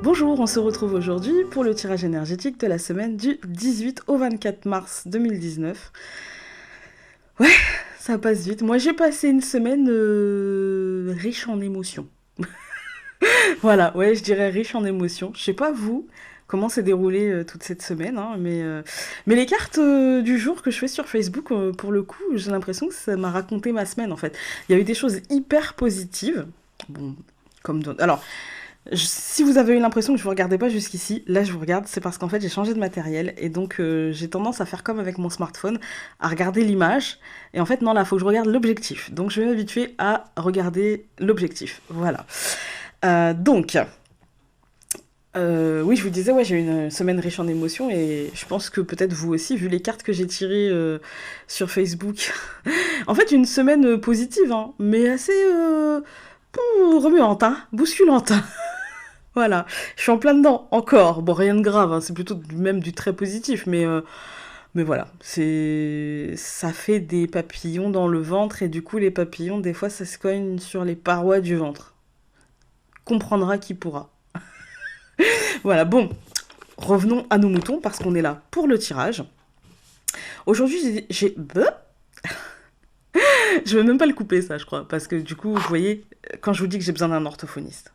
Bonjour, on se retrouve aujourd'hui pour le tirage énergétique de la semaine du 18 au 24 mars 2019. Ouais, ça passe vite. Moi, j'ai passé une semaine riche en émotions. Voilà, ouais, je dirais riche en émotions. Je sais pas vous, comment s'est déroulée toute cette semaine, hein, mais les cartes du jour que je fais sur Facebook, pour le coup, j'ai l'impression que ça m'a raconté ma semaine, en fait. Il y a eu des choses hyper positives. Bon, alors, si vous avez eu l'impression que je vous regardais pas jusqu'ici, là je vous regarde, c'est parce qu'en fait j'ai changé de matériel et donc j'ai tendance à faire comme avec mon smartphone, à regarder l'image et en fait non là il faut que je regarde l'objectif. Donc je vais m'habituer à regarder l'objectif. Voilà. Donc oui je vous disais ouais j'ai eu une semaine riche en émotions et je pense que peut-être vous aussi vu les cartes que j'ai tirées sur Facebook. En fait une semaine positive hein, mais assez remuante, hein, bousculante. Voilà, je suis en plein dedans, encore. Bon, rien de grave, hein, c'est plutôt même du très positif, mais voilà, ça fait des papillons dans le ventre, et du coup, les papillons, des fois, ça se cogne sur les parois du ventre. Comprendra qui pourra. Voilà, bon, revenons à nos moutons, parce qu'on est là pour le tirage. Aujourd'hui, je vais même pas le couper, ça, je crois, parce que du coup, vous voyez, quand je vous dis que j'ai besoin d'un orthophoniste.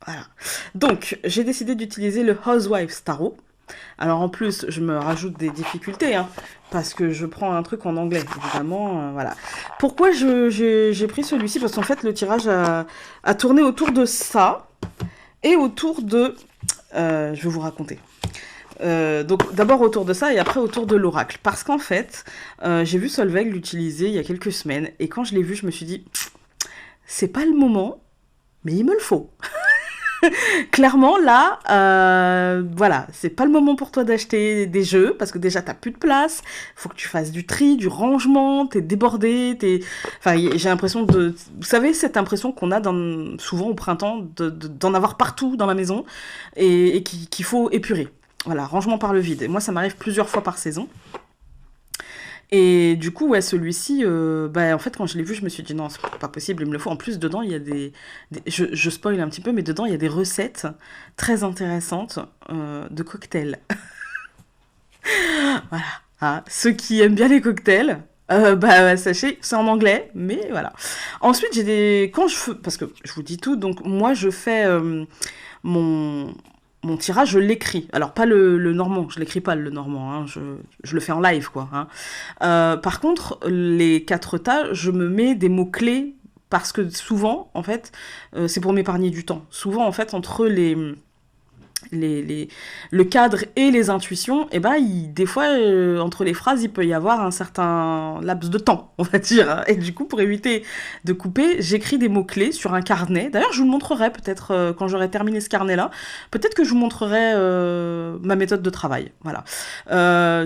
Voilà. Donc, j'ai décidé d'utiliser le Housewives Tarot. Alors en plus, je me rajoute des difficultés, hein, parce que je prends un truc en anglais, évidemment, voilà. Pourquoi j'ai pris celui-ci? Parce qu'en fait, le tirage a tourné autour de ça, et autour de... je vais vous raconter. Donc d'abord autour de ça, et après autour de l'oracle. Parce qu'en fait, j'ai vu Solveig l'utiliser il y a quelques semaines, et quand je l'ai vu, je me suis dit, c'est pas le moment, mais il me le faut. Clairement, là, voilà, c'est pas le moment pour toi d'acheter des jeux, parce que déjà, t'as plus de place, faut que tu fasses du tri, du rangement, t'es débordé, Enfin, j'ai l'impression de... Vous savez, cette impression qu'on a souvent au printemps, d'en avoir partout dans la maison, et qu'il faut épurer. Voilà, rangement par le vide. Et moi, ça m'arrive plusieurs fois par saison. Et du coup, ouais, celui-ci, en fait, quand je l'ai vu, je me suis dit non, c'est pas possible, il me le faut. En plus, dedans, il y a je spoil un petit peu, mais dedans, il y a des recettes très intéressantes de cocktails. Voilà. Ah, ceux qui aiment bien les cocktails, sachez, c'est en anglais, mais voilà. Ensuite, quand je fais, parce que je vous dis tout, donc moi, je fais mon mon tirage, je l'écris. Alors, pas le normand, je l'écris pas le normand, hein, je le fais en live, quoi. Hein. Par contre, les 4 tas, je me mets des mots-clés parce que souvent, en fait, c'est pour m'épargner du temps. Souvent, en fait, entre le cadre et les intuitions, et des fois, entre les phrases, il peut y avoir un certain laps de temps, on va dire. Et du coup, pour éviter de couper, j'écris des mots-clés sur un carnet. D'ailleurs, je vous le montrerai peut-être quand j'aurai terminé ce carnet-là. Peut-être que je vous montrerai ma méthode de travail. Voilà.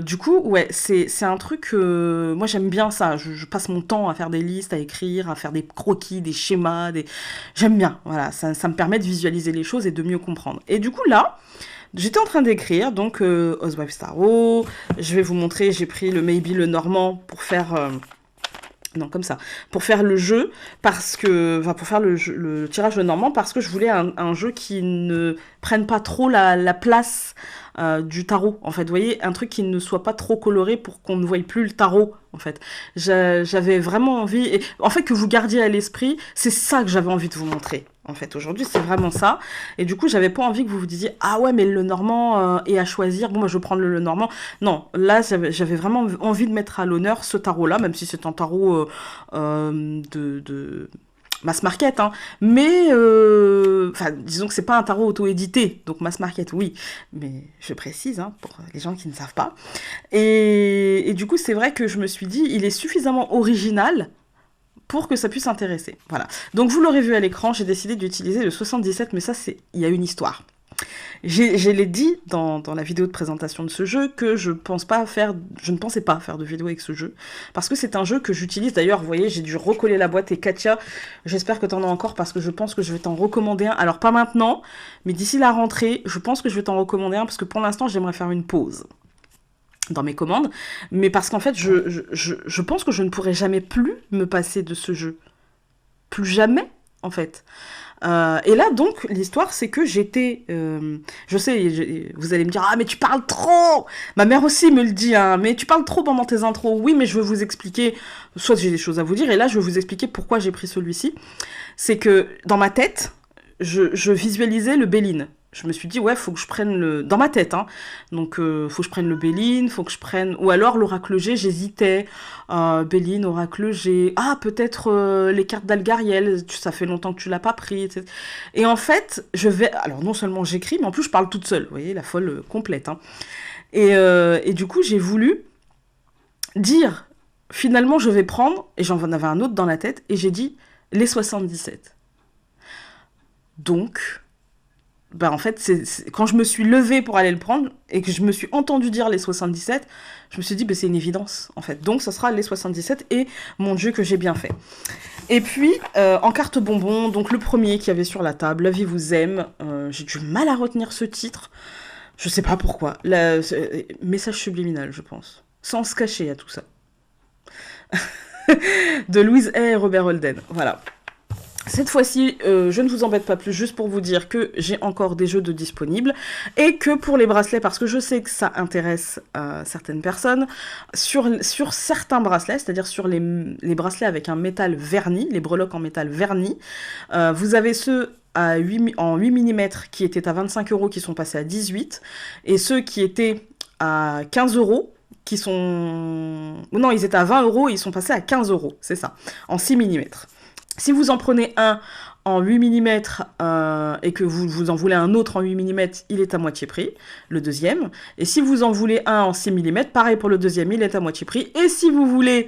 Du coup, ouais, c'est un truc... moi, j'aime bien ça. Je passe mon temps à faire des listes, à écrire, à faire des croquis, des schémas. J'aime bien. Voilà, ça me permet de visualiser les choses et de mieux comprendre. Et du coup, là, j'étais en train d'écrire, donc Housewives Tarot. Je vais vous montrer, j'ai pris le Maybe le Normand pour faire... non, comme ça. Pour faire le jeu, parce que... Enfin, pour faire le tirage le Normand, parce que je voulais un jeu qui ne prenne pas trop la place du tarot, en fait. Vous voyez, un truc qui ne soit pas trop coloré pour qu'on ne voie plus le tarot, en fait. J'avais vraiment envie... Et, en fait, que vous gardiez à l'esprit, c'est ça que j'avais envie de vous montrer. En fait, aujourd'hui, c'est vraiment ça. Et du coup, j'avais pas envie que vous vous disiez ah ouais, mais le Normand est à choisir. Bon, moi, je vais prendre le Normand. Non, là, j'avais vraiment envie de mettre à l'honneur ce tarot-là, même si c'est un tarot de mass market, hein. Mais, disons que c'est pas un tarot auto-édité, donc mass market, oui. Mais je précise, hein, pour les gens qui ne savent pas. Et du coup, c'est vrai que je me suis dit, il est suffisamment original pour que ça puisse intéresser. Voilà. Donc vous l'aurez vu à l'écran, j'ai décidé d'utiliser le 77, mais ça, il y a une histoire. Je l'ai dit dans la vidéo de présentation de ce jeu que je ne pensais pas faire de vidéo avec ce jeu, parce que c'est un jeu que j'utilise. D'ailleurs, vous voyez, j'ai dû recoller la boîte, et Katia, j'espère que t'en as encore, parce que je pense que je vais t'en recommander un. Alors pas maintenant, mais d'ici la rentrée, je pense que je vais t'en recommander un, parce que pour l'instant, j'aimerais faire une pause dans mes commandes, mais parce qu'en fait, je pense que je ne pourrai jamais plus me passer de ce jeu. Plus jamais. en fait. Et là, donc, l'histoire, c'est que j'étais... je sais, vous allez me dire, ah, mais tu parles trop. Ma mère aussi me le dit, hein, mais tu parles trop pendant tes intros. Oui, mais je veux vous expliquer, soit j'ai des choses à vous dire, et là, je vais vous expliquer pourquoi j'ai pris celui-ci. C'est que, dans ma tête, je visualisais le Béline. Je me suis dit, ouais, faut que je prenne le... Dans ma tête, hein. Donc, faut que je prenne le Béline, faut que je prenne... Ou alors l'Oracle G, j'hésitais. Béline, Oracle G... Ah, peut-être les cartes d'Algariel, ça fait longtemps que tu l'as pas pris, etc. Et en fait, je vais... Alors, non seulement j'écris, mais en plus, je parle toute seule. Vous voyez, la folle complète, hein. Et du coup, j'ai voulu dire... Finalement, je vais prendre... Et j'en avais un autre dans la tête. Et j'ai dit les 77. Donc... Bah en fait, quand je me suis levée pour aller le prendre et que je me suis entendu dire les 77, je me suis dit, bah, c'est une évidence, en fait. Donc, ça sera les 77 et mon Dieu que j'ai bien fait. Et puis, en carte bonbon, donc le premier qu'il y avait sur la table, La vie vous aime. J'ai du mal à retenir ce titre. Je sais pas pourquoi. Message subliminal, je pense. Sans se cacher à tout ça. De Louise Hay et Robert Holden. Voilà. Cette fois-ci, je ne vous embête pas plus, juste pour vous dire que j'ai encore des jeux de disponibles et que pour les bracelets, parce que je sais que ça intéresse certaines personnes, sur certains bracelets, c'est-à-dire sur les bracelets avec un métal verni, les breloques en métal verni, vous avez ceux en 8 mm qui étaient à 25 € qui sont passés à 18 et ceux qui étaient à 15 € qui sont... Non, ils étaient à 20 € et ils sont passés à 15 €, c'est ça, en 6 mm. Si vous en prenez un en 8 mm et que vous en voulez un autre en 8 mm, il est à moitié prix, le deuxième. Et si vous en voulez un en 6 mm, pareil pour le deuxième, il est à moitié prix. Et si vous voulez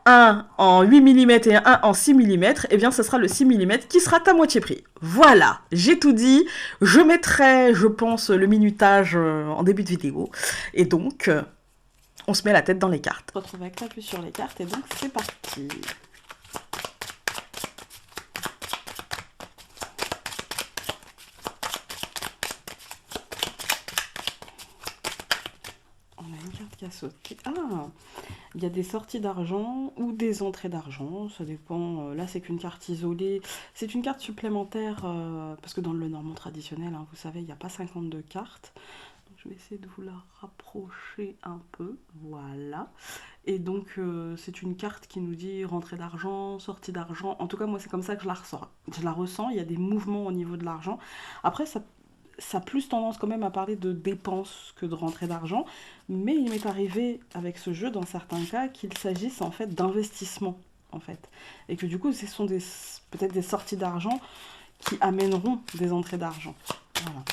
un en 8 mm et un en 6 mm, eh bien ce sera le 6 mm qui sera à moitié prix. Voilà, j'ai tout dit. Je mettrai, je pense, le minutage en début de vidéo. Et donc, on se met la tête dans les cartes. On se retrouve avec la puce sur les cartes et donc c'est parti. Qui a sauté. Ah, il y a des sorties d'argent ou des entrées d'argent, ça dépend. Là, c'est qu'une carte isolée. C'est une carte supplémentaire, parce que dans le Lenormand traditionnel, hein, vous savez, il n'y a pas 52 cartes. Donc, je vais essayer de vous la rapprocher un peu. Voilà. Et donc, c'est une carte qui nous dit rentrée d'argent, sortie d'argent. En tout cas, moi, c'est comme ça que je la ressens. Je la ressens, il y a des mouvements au niveau de l'argent. Après, ça a plus tendance quand même à parler de dépenses que de rentrée d'argent, mais il m'est arrivé avec ce jeu, dans certains cas, qu'il s'agisse en fait d'investissement, en fait. Et que du coup, ce sont peut-être des sorties d'argent qui amèneront des entrées d'argent. Voilà.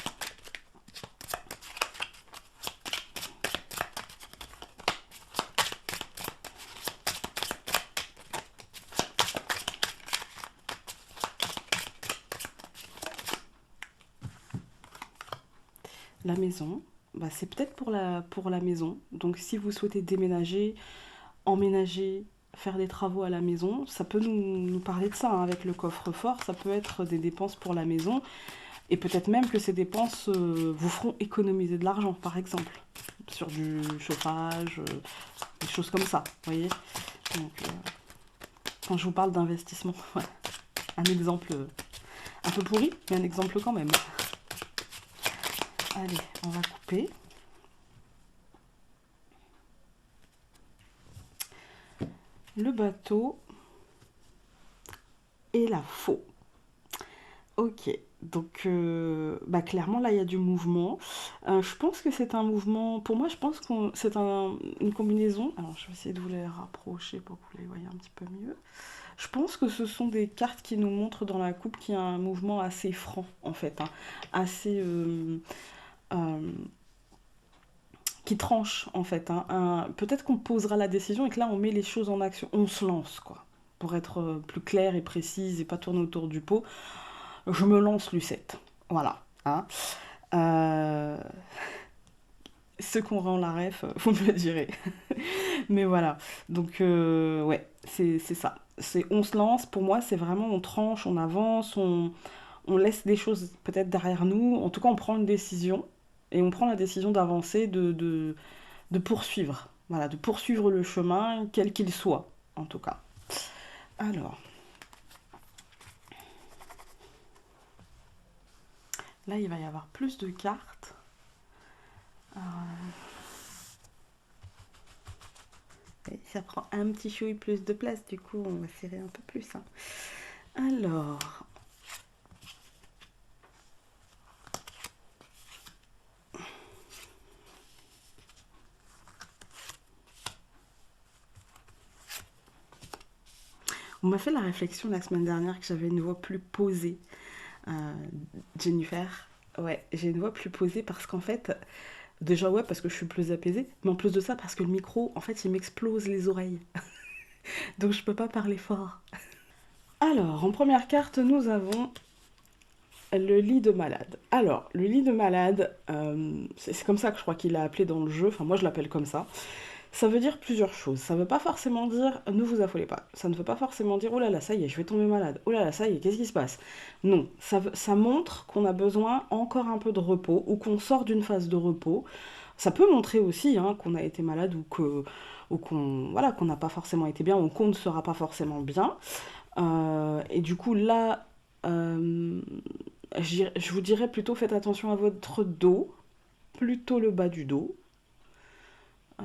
La maison, bah, c'est peut-être pour la maison. Donc si vous souhaitez déménager, emménager, faire des travaux à la maison, ça peut nous parler de ça, hein, avec le coffre-fort. Ça peut être des dépenses pour la maison. Et peut-être même que ces dépenses vous feront économiser de l'argent, par exemple. Sur du chauffage, des choses comme ça, vous voyez. Donc, quand je vous parle d'investissement, voilà. Un exemple un peu pourri, mais un exemple quand même. Allez, on va couper. Le bateau et la faux. Ok, donc bah clairement là il y a du mouvement. Je pense que c'est un mouvement, pour moi je pense que c'est une combinaison. Alors je vais essayer de vous les rapprocher pour que vous les voyez un petit peu mieux. Je pense que ce sont des cartes qui nous montrent dans la coupe qu'il y a un mouvement assez franc en fait, hein, assez... qui tranche en fait, hein. Peut-être qu'on posera la décision et que là on met les choses en action, on se lance quoi, pour être plus claire et précise et pas tourner autour du pot. Je me lance Lucette, voilà, hein. Ceux qu'on rend la ref, vous me le direz. Mais voilà, donc ouais, c'est ça, on se lance. Pour moi c'est vraiment on tranche, on avance, on laisse des choses peut-être derrière nous, en tout cas on prend une décision. Et on prend la décision d'avancer, de poursuivre. Voilà, de poursuivre le chemin, quel qu'il soit, en tout cas. Alors. Là, il va y avoir plus de cartes. Euh, et ça prend un petit chouille plus de place, du coup, on va serrer un peu plus, hein. Alors, on m'a fait la réflexion la semaine dernière que j'avais une voix plus posée. Euh, Jennifer, ouais, j'ai une voix plus posée parce qu'en fait, déjà ouais, parce que je suis plus apaisée, mais en plus de ça, parce que le micro, en fait, il m'explose les oreilles. Donc je peux pas parler fort. Alors, en première carte, nous avons le lit de malade. Alors, le lit de malade, c'est comme ça que je crois qu'il l'a appelé dans le jeu, enfin moi je l'appelle comme ça. Ça veut dire plusieurs choses. Ça veut pas forcément dire ne vous affolez pas. Ça ne veut pas forcément dire oh là là, ça y est, je vais tomber malade. Oh là là, ça y est, qu'est-ce qui se passe? Non, ça montre qu'on a besoin encore un peu de repos ou qu'on sort d'une phase de repos. Ça peut montrer aussi hein, qu'on a été malade ou qu'on voilà, qu'on n'a pas forcément été bien ou qu'on ne sera pas forcément bien. Et du coup, là, euh, je vous dirais plutôt faites attention à votre dos, plutôt le bas du dos. Euh,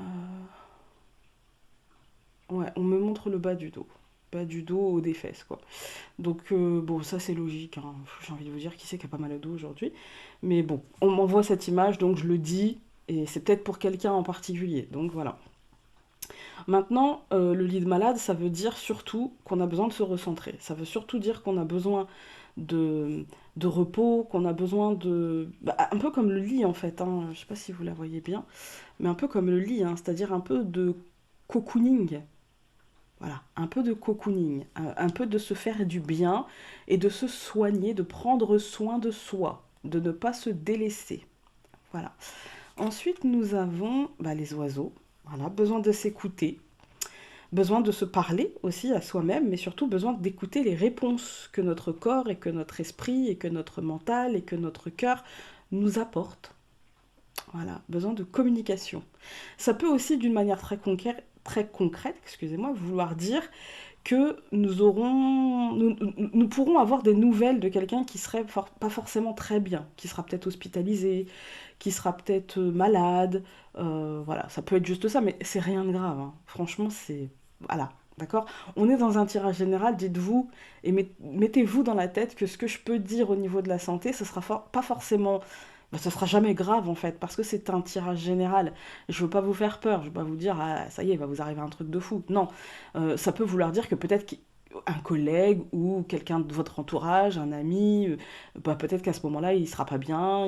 ouais, on me montre le bas du dos. Bas du dos ou des fesses, quoi. Donc, bon, ça c'est logique, hein. J'ai envie de vous dire qui c'est qui a pas mal au dos aujourd'hui. Mais bon, on m'envoie cette image, donc je le dis, et c'est peut-être pour quelqu'un en particulier. Donc voilà. Maintenant, le lit de malade, ça veut dire surtout qu'on a besoin de se recentrer. Ça veut surtout dire qu'on a besoin de, de repos, qu'on a besoin de... bah, un peu comme le lit en fait, hein. Je sais pas si vous la voyez bien, mais un peu comme le lit, hein, c'est-à-dire un peu de cocooning. Voilà, un peu de cocooning, un peu de se faire du bien et de se soigner, de prendre soin de soi, de ne pas se délaisser. Voilà. Ensuite, nous avons bah, les oiseaux. Voilà, besoin de s'écouter, besoin de se parler aussi à soi-même, mais surtout besoin d'écouter les réponses que notre corps et que notre esprit et que notre mental et que notre cœur nous apportent. Voilà, besoin de communication. Ça peut aussi, d'une manière très concrète, excusez-moi, vouloir dire que nous pourrons avoir des nouvelles de quelqu'un qui serait pas forcément très bien, qui sera peut-être hospitalisé, qui sera peut-être malade. Voilà, ça peut être juste ça, mais c'est rien de grave, hein. Franchement, c'est... Voilà, d'accord. On est dans un tirage général, dites-vous, et mettez-vous dans la tête que ce que je peux dire au niveau de la santé, ce sera pas forcément bah, ce sera jamais grave en fait, parce que c'est un tirage général. Je veux pas vous faire peur, je veux pas vous dire ah, ça y est, il va vous arriver un truc de fou. Non, ça peut vouloir dire que peut-être un collègue ou quelqu'un de votre entourage, un ami, bah, peut-être qu'à ce moment-là, il sera pas bien,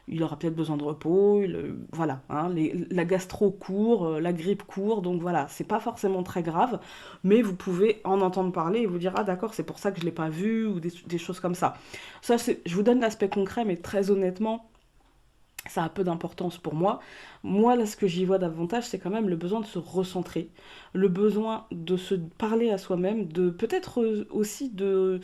il aura peut-être besoin de repos, voilà, hein, la gastro court, la grippe court, donc voilà, c'est pas forcément très grave, mais vous pouvez en entendre parler et vous dire ah d'accord, c'est pour ça que je l'ai pas vu ou des choses comme ça. Ça, je vous donne l'aspect concret, mais très honnêtement ça a peu d'importance pour moi. Moi, là, ce que j'y vois davantage, c'est quand même le besoin de se recentrer, le besoin de se parler à soi-même, de peut-être aussi de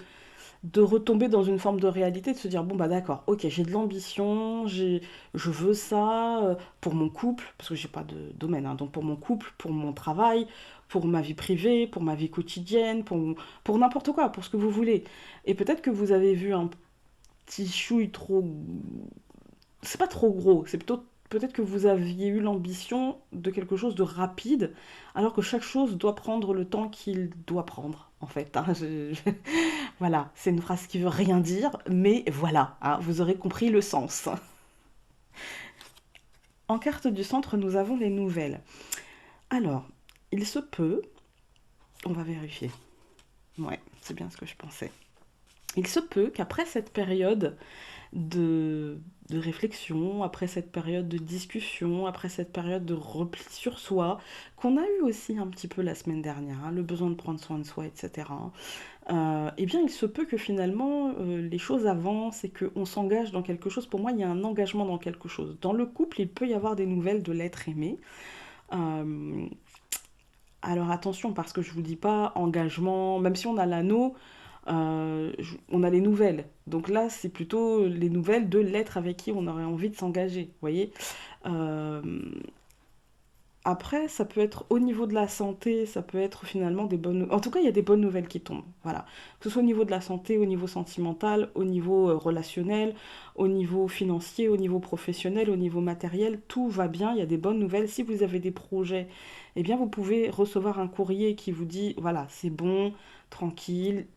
retomber dans une forme de réalité, de se dire, bon, bah d'accord, ok, j'ai de l'ambition, je veux ça pour mon couple, parce que j'ai pas de domaine, hein, donc pour mon couple, pour mon travail, pour ma vie privée, pour ma vie quotidienne, pour n'importe quoi, pour ce que vous voulez. Et peut-être que vous avez vu un petit chouille trop c'est pas trop gros, c'est plutôt peut-être que vous aviez eu l'ambition de quelque chose de rapide, alors que chaque chose doit prendre le temps qu'il doit prendre, en fait, hein. Voilà, c'est une phrase qui veut rien dire, mais voilà, hein, vous aurez compris le sens. En carte du centre, nous avons les nouvelles. Alors, il se peut, on va vérifier. Ouais, c'est bien ce que je pensais. Il se peut qu'après cette période de réflexion, après cette période de discussion, après cette période de repli sur soi, qu'on a eu aussi un petit peu la semaine dernière, hein, le besoin de prendre soin de soi, etc. Eh bien, il se peut que finalement les choses avancent et qu'on s'engage dans quelque chose. Pour moi, il y a un engagement dans quelque chose. Dans le couple, il peut y avoir des nouvelles de l'être aimé. Euh, alors attention, parce que je vous dis pas engagement, même si on a l'anneau, on a les nouvelles. Donc là, c'est plutôt les nouvelles de l'être avec qui on aurait envie de s'engager, vous voyez. Euh, Après, ça peut être au niveau de la santé, ça peut être finalement des bonnes... En tout cas, il y a des bonnes nouvelles qui tombent. Voilà. Que ce soit au niveau de la santé, au niveau sentimental, au niveau relationnel, au niveau financier, au niveau professionnel, au niveau matériel, tout va bien, il y a des bonnes nouvelles. Si vous avez des projets, eh bien, vous pouvez recevoir un courrier qui vous dit, voilà, c'est bon, tranquille,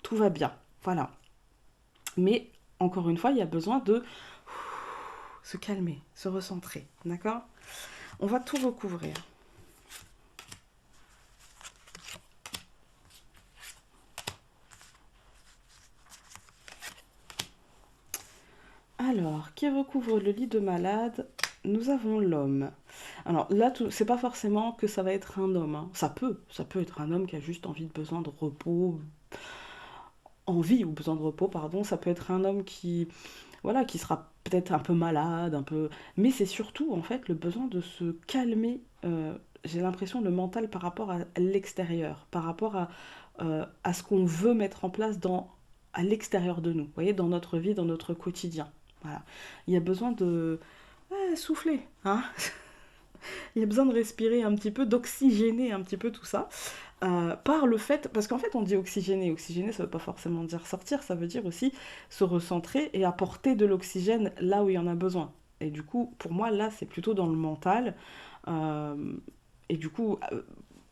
tout va bien. Voilà. Mais, encore une fois, il y a besoin de se calmer, se recentrer. D'accord? On va tout recouvrir. Alors, qui recouvre le lit de malade? Nous avons l'homme. Alors là, c'est pas forcément que ça va être un homme, hein. Ça peut être un homme qui a juste besoin de repos, envie ou besoin de repos, pardon. Ça peut être un homme qui, voilà, qui sera peut-être un peu malade, un peu. Mais c'est surtout en fait le besoin de se calmer. J'ai l'impression le mental par rapport à l'extérieur, par rapport à ce qu'on veut mettre en place à l'extérieur de nous. Vous voyez, dans notre vie, dans notre quotidien. Voilà. Il y a besoin de souffler, hein. Il y a besoin de respirer un petit peu, d'oxygéner un petit peu tout ça. Par le fait, parce qu'en fait on dit oxygéner, oxygéner ça veut pas forcément dire sortir, ça veut dire aussi se recentrer et apporter de l'oxygène là où il y en a besoin. Et du coup, pour moi, là, c'est plutôt dans le mental, euh, et du coup,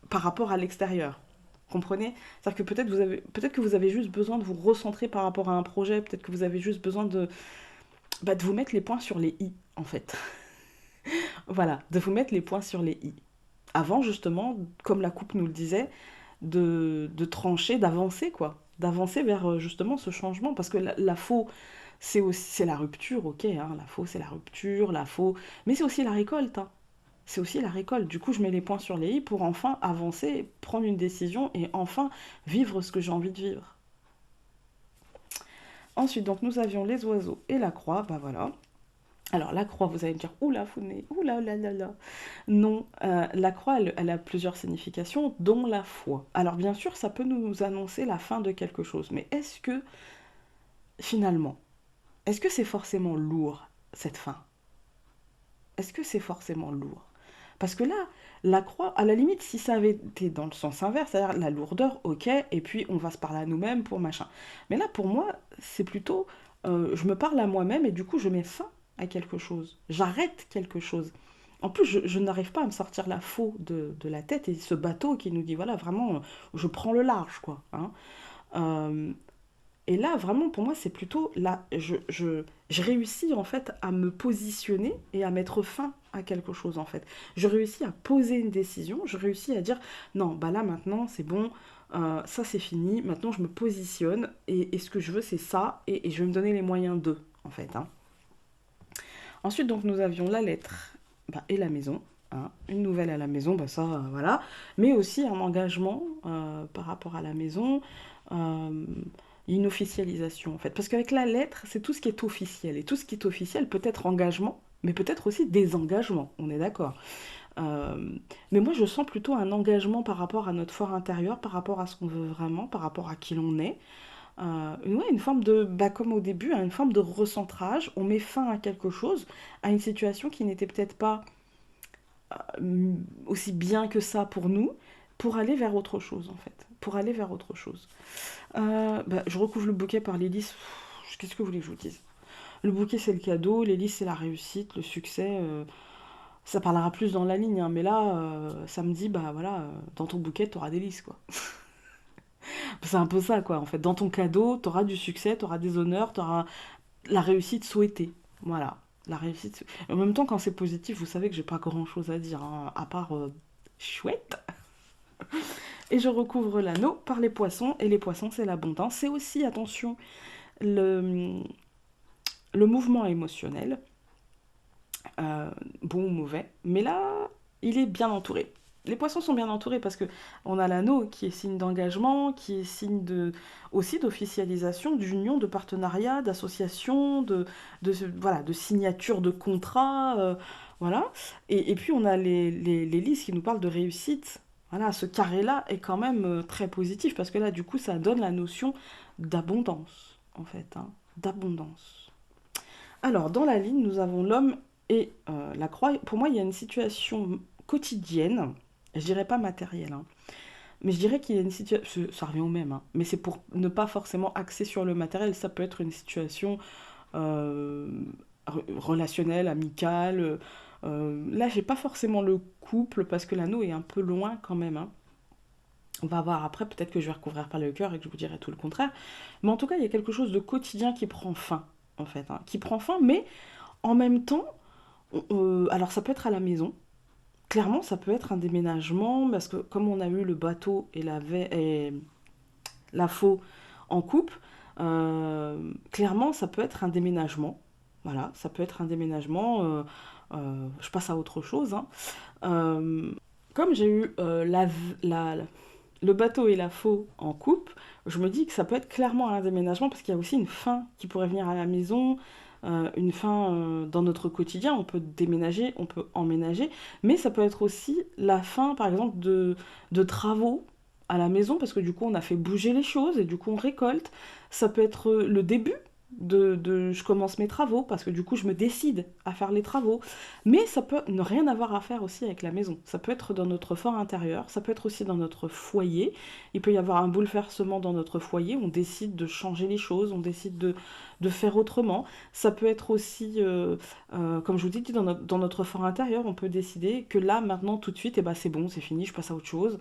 par rapport à l'extérieur. Comprenez? C'est-à-dire que peut-être que vous avez juste besoin de vous recentrer par rapport à un projet, peut-être que vous avez juste besoin de vous mettre les points sur les i, en fait. Voilà, de vous mettre les points sur les i. Avant, justement, comme la coupe nous le disait, de trancher, d'avancer, quoi. D'avancer vers justement ce changement. Parce que la faux, c'est la rupture, ok, hein, la faux, c'est la rupture, la faux. Mais c'est aussi la récolte, hein. C'est aussi la récolte. Du coup, je mets les points sur les i pour enfin avancer, prendre une décision et enfin vivre ce que j'ai envie de vivre. Ensuite, donc, nous avions les oiseaux et la croix, bah voilà. Alors la croix, vous allez me dire, oula, Founé, oula, là, là, là. Non, la croix, elle a plusieurs significations, dont la foi. Alors bien sûr, ça peut nous annoncer la fin de quelque chose, mais finalement, est-ce que c'est forcément lourd, cette fin? Est-ce que c'est forcément lourd? Parce que là, la croix, à la limite, si ça avait été dans le sens inverse, c'est-à-dire la lourdeur, ok, et puis on va se parler à nous-mêmes pour machin. Mais là, pour moi, c'est plutôt, je me parle à moi-même et du coup, je mets fin à quelque chose. J'arrête quelque chose. En plus, je n'arrive pas à me sortir la faux de la tête et ce bateau qui nous dit, voilà, vraiment, je prends le large, quoi, hein. Euh, et là, vraiment, pour moi, c'est plutôt là, je réussis en fait à me positionner et à mettre fin à quelque chose en fait. Je réussis à poser une décision, je réussis à dire non, bah là maintenant c'est bon, ça c'est fini, maintenant je me positionne et ce que je veux c'est ça et je vais me donner les moyens d'eux en fait, hein. Ensuite, donc nous avions la lettre bah, et la maison. Hein. Une nouvelle à la maison, bah ça, voilà. Mais aussi un engagement par rapport à la maison, une officialisation en fait. Parce qu'avec la lettre, c'est tout ce qui est officiel. Et tout ce qui est officiel peut être engagement, mais peut être aussi désengagement, on est d'accord. Euh, mais moi, je sens plutôt un engagement par rapport à notre fort intérieur, par rapport à ce qu'on veut vraiment, par rapport à qui l'on est. Ouais, une forme de, bah, comme au début, hein, une forme de recentrage. On met fin à quelque chose, à une situation qui n'était peut-être pas aussi bien que ça pour nous, pour aller vers autre chose en fait. Pour aller vers autre chose. Bah, je recouvre le bouquet par l'hélice. Qu'est-ce que vous voulez que je vous dise? Le bouquet c'est le cadeau, l'hélice c'est la réussite, le succès. Ça parlera plus dans la ligne, hein, mais là, ça me dit, bah voilà, dans ton bouquet, t'auras des lys, quoi. C'est un peu ça, quoi, en fait. Dans ton cadeau, t'auras du succès, t'auras des honneurs, t'auras la réussite souhaitée. Voilà, la réussite. En même temps, quand c'est positif, vous savez que j'ai pas grand-chose à dire, hein, à part chouette. Et je recouvre l'anneau par les poissons, et les poissons, c'est l'abondance. C'est aussi, attention, le, le mouvement émotionnel, bon ou mauvais, mais là, il est bien entouré. Les poissons sont bien entourés parce que on a l'anneau qui est signe d'engagement, qui est signe aussi d'officialisation, d'union, de partenariat, d'association, voilà, de signature de contrat, voilà. Et puis on a les listes qui nous parlent de réussite. Voilà, ce carré-là est quand même très positif parce que là, du coup, ça donne la notion d'abondance, en fait, hein, d'abondance. Alors, dans la ligne, nous avons l'homme et la croix. Pour moi, il y a une situation quotidienne, je dirais pas matérielle, hein, mais je dirais qu'il y a une situation, ça revient au même, hein, mais c'est pour ne pas forcément axer sur le matériel, ça peut être une situation euh, relationnelle, amicale. Là, j'ai pas forcément le couple parce que l'anneau est un peu loin quand même, hein. On va voir après, peut-être que je vais recouvrir par le cœur et que je vous dirai tout le contraire. Mais en tout cas, il y a quelque chose de quotidien qui prend fin, en fait, hein, qui prend fin, mais en même temps, alors ça peut être à la maison. Clairement, ça peut être un déménagement, parce que comme on a eu le bateau et la faux en coupe, clairement, ça peut être un déménagement. Voilà, ça peut être un déménagement. Je passe à autre chose, hein. Euh, Comme j'ai eu le bateau et la faux en coupe, je me dis que ça peut être clairement un déménagement parce qu'il y a aussi une fin qui pourrait venir à la maison, une fin dans notre quotidien. On peut déménager, on peut emménager, mais ça peut être aussi la fin, par exemple, de travaux à la maison parce que du coup on a fait bouger les choses et du coup on récolte. Ça peut être le début je commence mes travaux parce que du coup je me décide à faire les travaux. Mais ça peut ne rien avoir à faire aussi avec la maison. Ça peut être dans notre fort intérieur, ça peut être aussi dans notre foyer. Il peut y avoir un bouleversement dans notre foyer, on décide de changer les choses, on décide de faire autrement. Ça peut être aussi, comme je vous dis, dans notre fort intérieur, on peut décider que là, maintenant, tout de suite, eh ben, c'est bon, c'est fini, je passe à autre chose.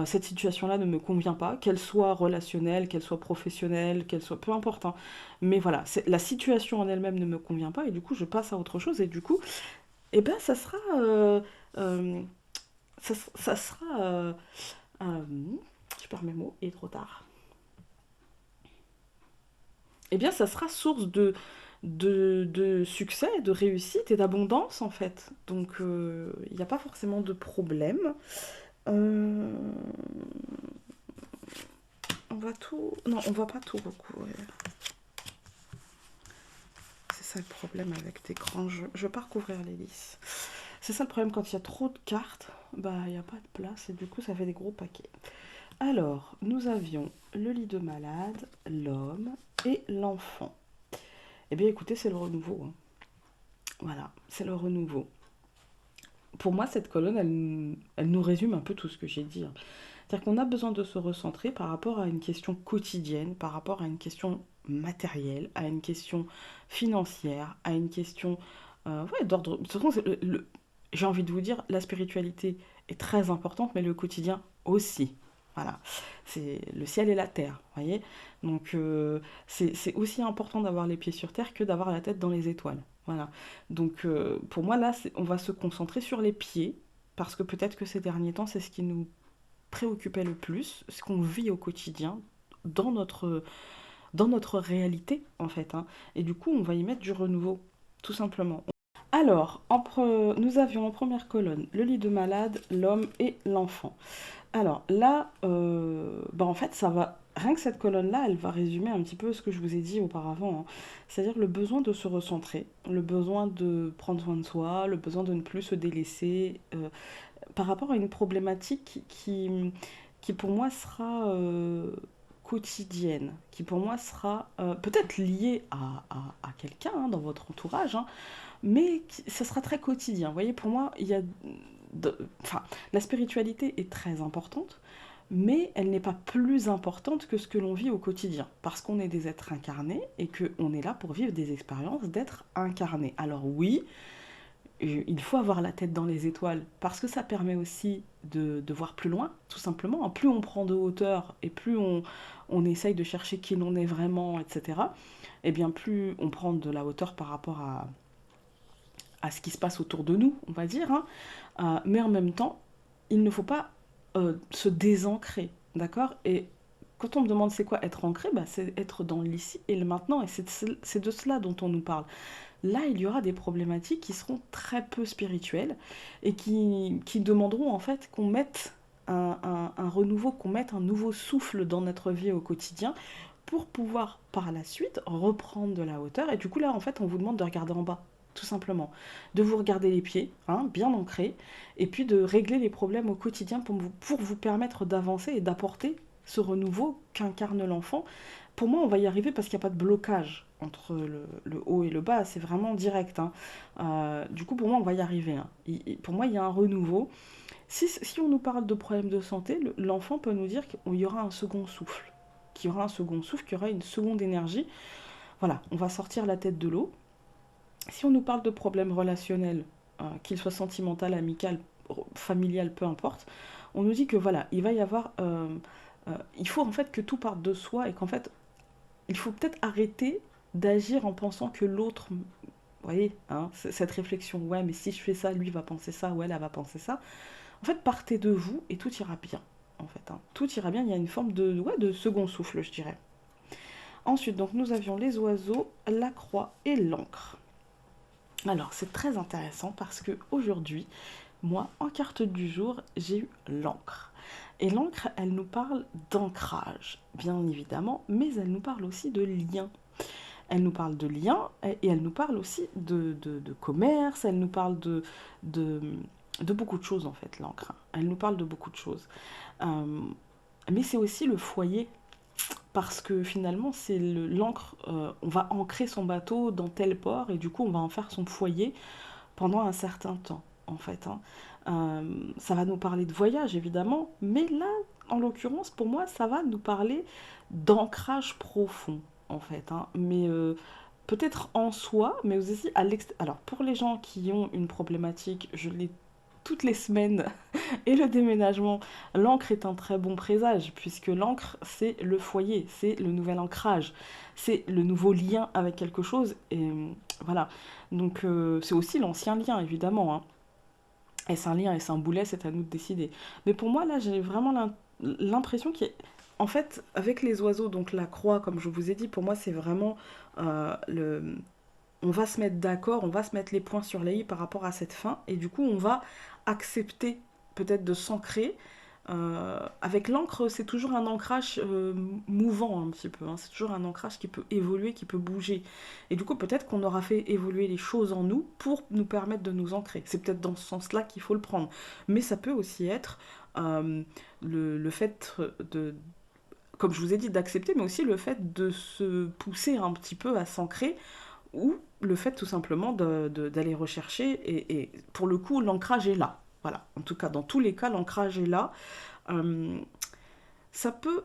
Cette situation-là ne me convient pas, qu'elle soit relationnelle, qu'elle soit professionnelle, qu'elle soit peu importe, hein. Mais voilà, la situation en elle-même ne me convient pas et du coup, je passe à autre chose et du coup, eh ben, euh, ça sera, euh, je perds mes mots, il est trop tard. Eh bien, ça sera source de succès, de réussite et d'abondance en fait. Donc, il n'y a pas forcément de problème. Euh, on va tout, non, on va pas tout recouvrir. C'est ça le problème avec des grands jeux. Je ne veux pas recouvrir les listes. C'est ça le problème quand il y a trop de cartes, bah il n'y a pas de place et du coup ça fait des gros paquets. Alors, nous avions le lit de malade, l'homme et l'enfant. Eh bien écoutez, c'est le renouveau, hein. Voilà, c'est le renouveau. Pour moi, cette colonne, elle nous résume un peu tout ce que j'ai dit, hein. C'est-à-dire qu'on a besoin de se recentrer par rapport à une question quotidienne, par rapport à une question matérielle, à une question financière, à une question ouais, d'ordre. De toute façon, j'ai envie de vous dire, la spiritualité est très importante, mais le quotidien aussi. Voilà, c'est le ciel et la terre, vous voyez. Donc c'est aussi important d'avoir les pieds sur terre que d'avoir la tête dans les étoiles. Voilà. Donc pour moi là, on va se concentrer sur les pieds parce que peut-être que ces derniers temps, c'est ce qui nous préoccupait le plus, ce qu'on vit au quotidien dans notre réalité en fait, hein. Et du coup, on va y mettre du renouveau, tout simplement. Alors, nous avions en première colonne le lit de malade, l'homme et l'enfant. Alors là, bah en fait, ça va. Rien que cette colonne-là, elle va résumer un petit peu ce que je vous ai dit auparavant, hein. C'est-à-dire le besoin de se recentrer, le besoin de prendre soin de soi, le besoin de ne plus se délaisser, par rapport à une problématique qui pour moi sera quotidienne, qui pour moi sera peut-être liée à quelqu'un hein, dans votre entourage, hein, mais ça sera très quotidien. Vous voyez, pour moi, enfin, la spiritualité est très importante, mais elle n'est pas plus importante que ce que l'on vit au quotidien, parce qu'on est des êtres incarnés et qu'on est là pour vivre des expériences d'êtres incarnés. Alors oui, il faut avoir la tête dans les étoiles parce que ça permet aussi de voir plus loin, tout simplement. Plus on prend de hauteur et plus on essaye de chercher qui l'on est vraiment, etc., et bien plus on prend de la hauteur par rapport à ce qui se passe autour de nous, on va dire, hein. Mais en même temps, il ne faut pas se désancrer, d'accord. Et quand on me demande c'est quoi être ancré, bah, c'est être dans l'ici et le maintenant, et c'est de cela dont on nous parle. Là, il y aura des problématiques qui seront très peu spirituelles et qui demanderont en fait qu'on mette un renouveau, qu'on mette un nouveau souffle dans notre vie au quotidien pour pouvoir par la suite reprendre de la hauteur. Et du coup là, en fait, on vous demande de regarder en bas, tout simplement. De vous regarder les pieds, hein, bien ancrés, et puis de régler les problèmes au quotidien pour vous permettre d'avancer et d'apporter ce renouveau qu'incarne l'enfant. Pour moi, on va y arriver parce qu'il n'y a pas de blocage entre le haut et le bas, c'est vraiment direct, hein. Du coup, pour moi, on va y arriver, hein. Pour moi, il y a un renouveau. Si on nous parle de problèmes de santé, l'enfant peut nous dire qu'il y aura un second souffle, qu'il y aura un second souffle, qu'il y aura une seconde énergie. Voilà, on va sortir la tête de l'eau. Si on nous parle de problèmes relationnels, qu'ils soient sentimental, amical, familial, peu importe, on nous dit que voilà, il va y avoir, il faut en fait que tout parte de soi et qu'en fait, il faut peut-être arrêter d'agir en pensant que l'autre, vous voyez, hein, cette réflexion, ouais, mais si je fais ça, lui va penser ça, ou elle va penser ça. En fait, partez de vous et tout ira bien. En fait, hein. Tout ira bien. Il y a une forme de, ouais, de second souffle, je dirais. Ensuite, donc, nous avions les oiseaux, la croix et l'encre. Alors, c'est très intéressant parce que aujourd'hui, moi, en carte du jour, j'ai eu l'encre. Et l'encre, elle nous parle d'ancrage, bien évidemment, mais elle nous parle aussi de lien. Elle nous parle de lien et elle nous parle aussi de commerce, elle nous parle de, de beaucoup de choses en fait, l'encre. Elle nous parle de beaucoup de choses. Euh, mais c'est aussi le foyer, parce que finalement, c'est l'encre, on va ancrer son bateau dans tel port et du coup, on va en faire son foyer pendant un certain temps, en fait, hein. Ça va nous parler de voyage, évidemment, mais là, en l'occurrence, pour moi, ça va nous parler d'ancrage profond, en fait, hein. Mais peut-être en soi, mais aussi à l'extérieur. Alors, pour les gens qui ont une problématique, je l'ai toutes les semaines, et le déménagement, l'encre est un très bon présage, puisque l'encre, c'est le foyer, c'est le nouvel ancrage, c'est le nouveau lien avec quelque chose, et voilà. Donc, c'est aussi l'ancien lien, évidemment, hein. Est-ce un lien, est-ce un boulet, c'est à nous de décider. Mais pour moi, là, j'ai vraiment l'impression qu'il y a... En fait, avec les oiseaux, donc la croix, comme je vous ai dit, pour moi, c'est vraiment le... On va se mettre d'accord, on va se mettre les points sur les i par rapport à cette fin, et du coup, on va accepter peut-être de s'ancrer. Avec l'encre, c'est toujours un ancrage mouvant un petit peu, hein. C'est toujours un ancrage qui peut évoluer, qui peut bouger. Et du coup, peut-être qu'on aura fait évoluer les choses en nous pour nous permettre de nous ancrer. C'est peut-être dans ce sens-là qu'il faut le prendre. Mais ça peut aussi être euh, le fait de, comme je vous ai dit, d'accepter, mais aussi le fait de se pousser un petit peu à s'ancrer ou le fait tout simplement d'aller rechercher et pour le coup l'ancrage est là. Voilà, en tout cas dans tous les cas l'ancrage est là. Euh, Ça peut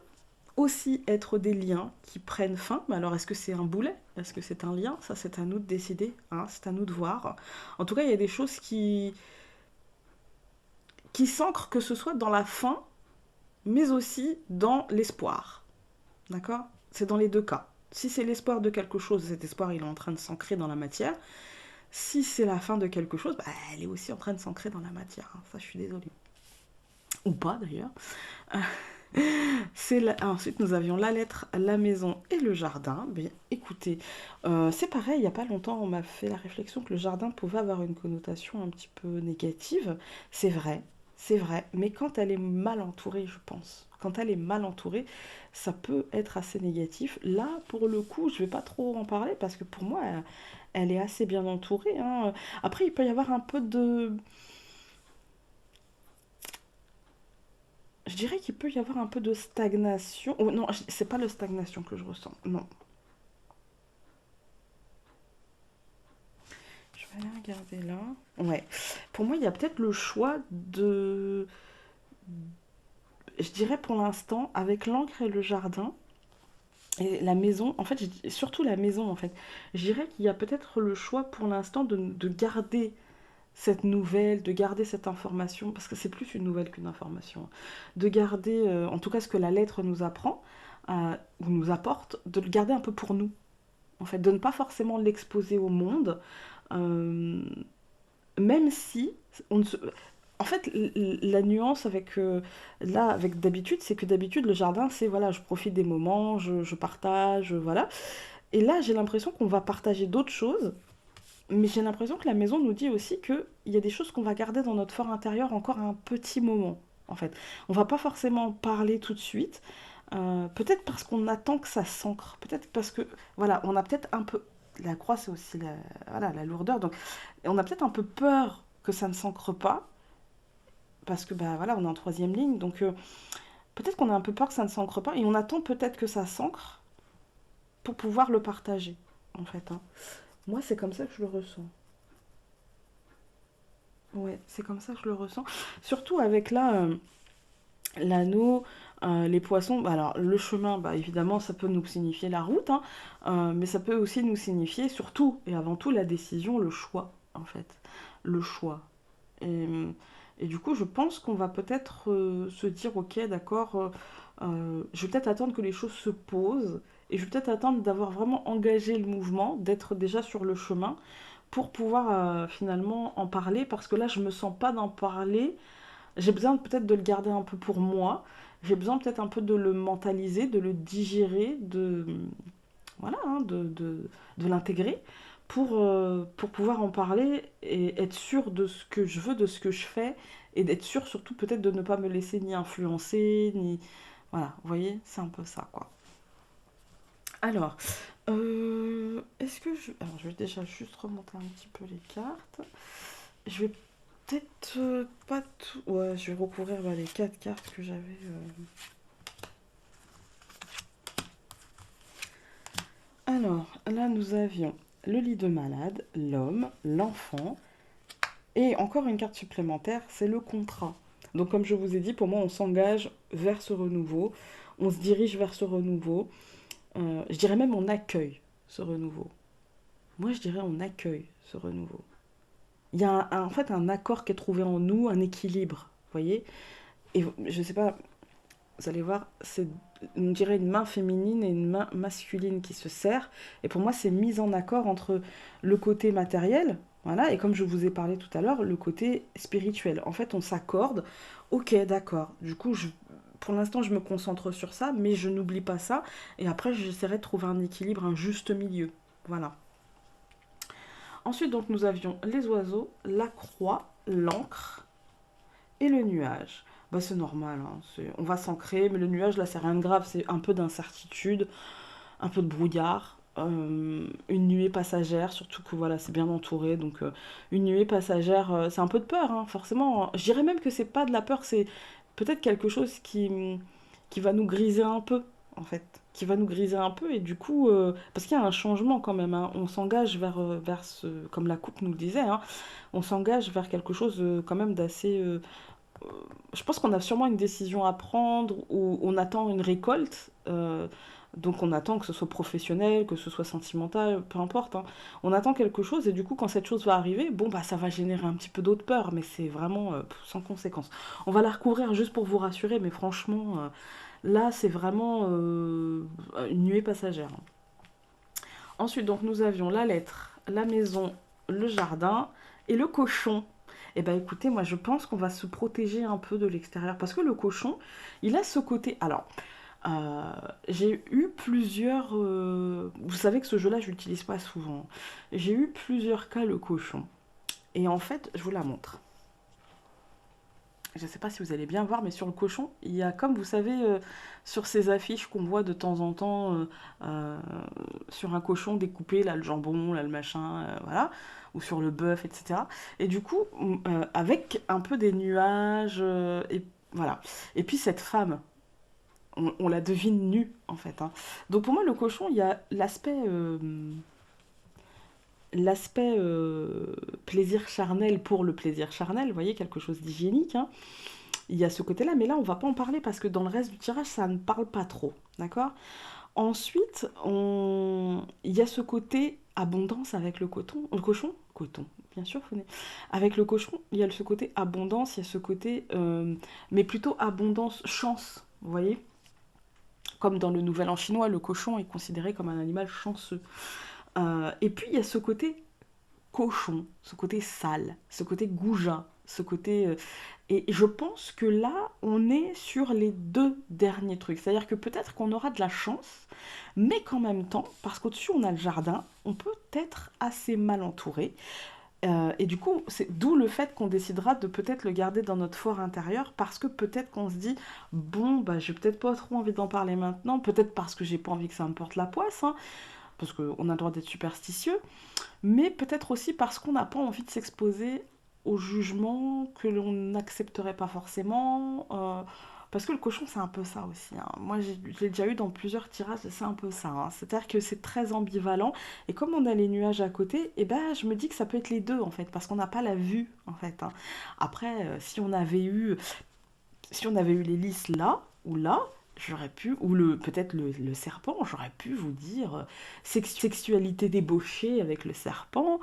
aussi être des liens qui prennent fin, mais alors est-ce que c'est un boulet? Est-ce que c'est un lien? Ça c'est à nous de décider, hein, c'est à nous de voir. En tout cas il y a des choses qui s'ancrent, que ce soit dans la fin, mais aussi dans l'espoir. D'accord? C'est dans les deux cas. Si c'est l'espoir de quelque chose, cet espoir il est en train de s'ancrer dans la matière. Si c'est la fin de quelque chose, bah, elle est aussi en train de s'ancrer dans la matière, hein. Ça, je suis désolée. Ou pas d'ailleurs. Ensuite, nous avions la lettre, la maison et le jardin. Bien, écoutez, c'est pareil, il n'y a pas longtemps, on m'a fait la réflexion que le jardin pouvait avoir une connotation un petit peu négative. C'est vrai, mais quand elle est mal entourée, je pense. Quand elle est mal entourée, ça peut être assez négatif. Là, pour le coup, je ne vais pas trop en parler parce que pour moi, elle est assez bien entourée, hein. Après, il peut y avoir un peu de... Je dirais qu'il peut y avoir un peu de stagnation. Oh, non, c'est pas le stagnation que je ressens. Non. Je vais aller regarder là. Ouais. Pour moi, il y a peut-être le choix de... Je dirais pour l'instant, avec l'encre et le jardin, et la maison, en fait, surtout la maison, en fait, je dirais qu'il y a peut-être le choix pour l'instant de garder cette nouvelle, de garder cette information, parce que c'est plus une nouvelle qu'une information, de garder, en tout cas ce que la lettre nous apprend, ou nous apporte, de le garder un peu pour nous, en fait, de ne pas forcément l'exposer au monde, euh, même si on ne se... En fait, la nuance avec là, avec d'habitude, c'est que d'habitude le jardin, c'est voilà, je profite des moments, je partage, voilà. Et là, j'ai l'impression qu'on va partager d'autres choses, mais j'ai l'impression que la maison nous dit aussi qu'il y a des choses qu'on va garder dans notre fort intérieur encore un petit moment, en fait. On va pas forcément parler tout de suite, peut-être parce qu'on attend que ça s'ancre, peut-être parce que, voilà, on a peut-être un peu... La croix, c'est aussi voilà, la lourdeur, donc on a peut-être un peu peur que ça ne s'ancre pas, parce que, bah voilà, on est en troisième ligne, donc peut-être qu'on a un peu peur que ça ne s'ancre pas, et on attend peut-être que ça s'ancre pour pouvoir le partager, en fait, hein. Moi, c'est comme ça que je le ressens. Ouais, c'est comme ça que je le ressens. Surtout avec là, l'anneau, les poissons. Bah, alors, le chemin, bah, évidemment, ça peut nous signifier la route, hein, mais ça peut aussi nous signifier, surtout et avant tout, la décision, le choix, en fait. Le choix. Et, et du coup, je pense qu'on va peut-être se dire, ok, d'accord, je vais peut-être attendre que les choses se posent, et je vais peut-être attendre d'avoir vraiment engagé le mouvement, d'être déjà sur le chemin, pour pouvoir finalement en parler, parce que là, je me sens pas d'en parler. J'ai besoin peut-être de le garder un peu pour moi. J'ai besoin peut-être un peu de le mentaliser, de le digérer, voilà, hein, de l'intégrer pour pouvoir en parler et être sûr de ce que je veux, de ce que je fais, et d'être sûr surtout peut-être de ne pas me laisser ni influencer, ni... Voilà, vous voyez, c'est un peu ça, quoi. Alors, est-ce que je... Alors, je vais déjà juste remonter un petit peu les cartes. Je vais peut-être pas tout... Ouais, je vais recouvrir bah, les quatre cartes que j'avais. Alors, là, nous avions le lit de malade, l'homme, l'enfant, et encore une carte supplémentaire, c'est le contrat. Donc, comme je vous ai dit, pour moi, on s'engage vers ce renouveau, on se dirige vers ce renouveau. Je dirais même on accueille ce renouveau. Moi, je dirais on accueille ce renouveau. Il y a en fait un accord qui est trouvé en nous, un équilibre, vous voyez. Et je sais pas, vous allez voir, c'est, on dirait une main féminine et une main masculine qui se serrent. Et pour moi, c'est une mise en accord entre le côté matériel, voilà, et comme je vous ai parlé tout à l'heure, le côté spirituel. En fait, on s'accorde. Ok, d'accord. Du coup, pour l'instant, je me concentre sur ça, mais je n'oublie pas ça. Et après, j'essaierai de trouver un équilibre, un juste milieu. Voilà. Ensuite, donc, nous avions les oiseaux, la croix, l'encre et le nuage. Bah, c'est normal, hein, on va s'ancrer, mais le nuage, là, c'est rien de grave, c'est un peu d'incertitude, un peu de brouillard, une nuée passagère, surtout que voilà, c'est bien entouré, donc une nuée passagère, c'est un peu de peur, hein, forcément. Je dirais même que c'est pas de la peur, c'est peut-être quelque chose qui va nous griser un peu, en fait. Qui va nous griser un peu, et du coup, parce qu'il y a un changement quand même, hein, on s'engage vers ce, comme la coupe nous le disait, hein, on s'engage vers quelque chose quand même d'assez je pense qu'on a sûrement une décision à prendre où on attend une récolte. Donc on attend que ce soit professionnel, que ce soit sentimental, peu importe, hein. On attend quelque chose et du coup quand cette chose va arriver, bon bah ça va générer un petit peu d'autres peurs, mais c'est vraiment sans conséquence. On va la recouvrir juste pour vous rassurer, mais franchement là c'est vraiment une nuée passagère. Ensuite donc nous avions la lettre, la maison, le jardin et le cochon. Eh ben écoutez, moi je pense qu'on va se protéger un peu de l'extérieur parce que le cochon, il a ce côté. Alors, euh, j'ai eu plusieurs. Vous savez que ce jeu-là, je l'utilise pas souvent. J'ai eu plusieurs cas le cochon. Et en fait, je vous la montre. Je ne sais pas si vous allez bien voir, mais sur le cochon, il y a comme vous savez, sur ces affiches qu'on voit de temps en temps, euh, sur un cochon découpé, là le jambon, là le machin, voilà, ou sur le bœuf, etc. Et du coup, avec un peu des nuages, et voilà. Et puis cette femme, on la devine nue, en fait, hein. Donc pour moi, le cochon, il y a l'aspect plaisir charnel pour le plaisir charnel, vous voyez, quelque chose d'hygiénique, hein. Il y a ce côté-là, mais là, on va pas en parler parce que dans le reste du tirage, ça ne parle pas trop, d'accord. Ensuite, il y a ce côté abondance avec le cochon, coton, bien sûr, avec le cochon, il y a ce côté abondance, il y a ce côté, mais plutôt abondance, chance, vous voyez. Comme dans le Nouvel An chinois, le cochon est considéré comme un animal chanceux. Et puis il y a ce côté cochon, ce côté sale, ce côté goujat, ce côté... et je pense que là, on est sur les deux derniers trucs. C'est-à-dire que peut-être qu'on aura de la chance, mais qu'en même temps, parce qu'au-dessus on a le jardin, on peut être assez mal entouré. Et du coup, c'est d'où le fait qu'on décidera de peut-être le garder dans notre fort intérieur, parce que peut-être qu'on se dit, bon, bah j'ai peut-être pas trop envie d'en parler maintenant, peut-être parce que j'ai pas envie que ça me porte la poisse, hein, parce qu'on a le droit d'être superstitieux, mais peut-être aussi parce qu'on n'a pas envie de s'exposer au jugement que l'on n'accepterait pas forcément, Parce que le cochon, c'est un peu ça aussi, hein. Moi, je l'ai déjà eu dans plusieurs tirages, c'est un peu ça, hein. C'est-à-dire que c'est très ambivalent. Et comme on a les nuages à côté, et ben, je me dis que ça peut être les deux, en fait, parce qu'on n'a pas la vue, en fait, hein. Après, si on avait eu l'hélice là ou là, j'aurais pu, ou peut-être le serpent, j'aurais pu vous dire sexualité débauchée avec le serpent,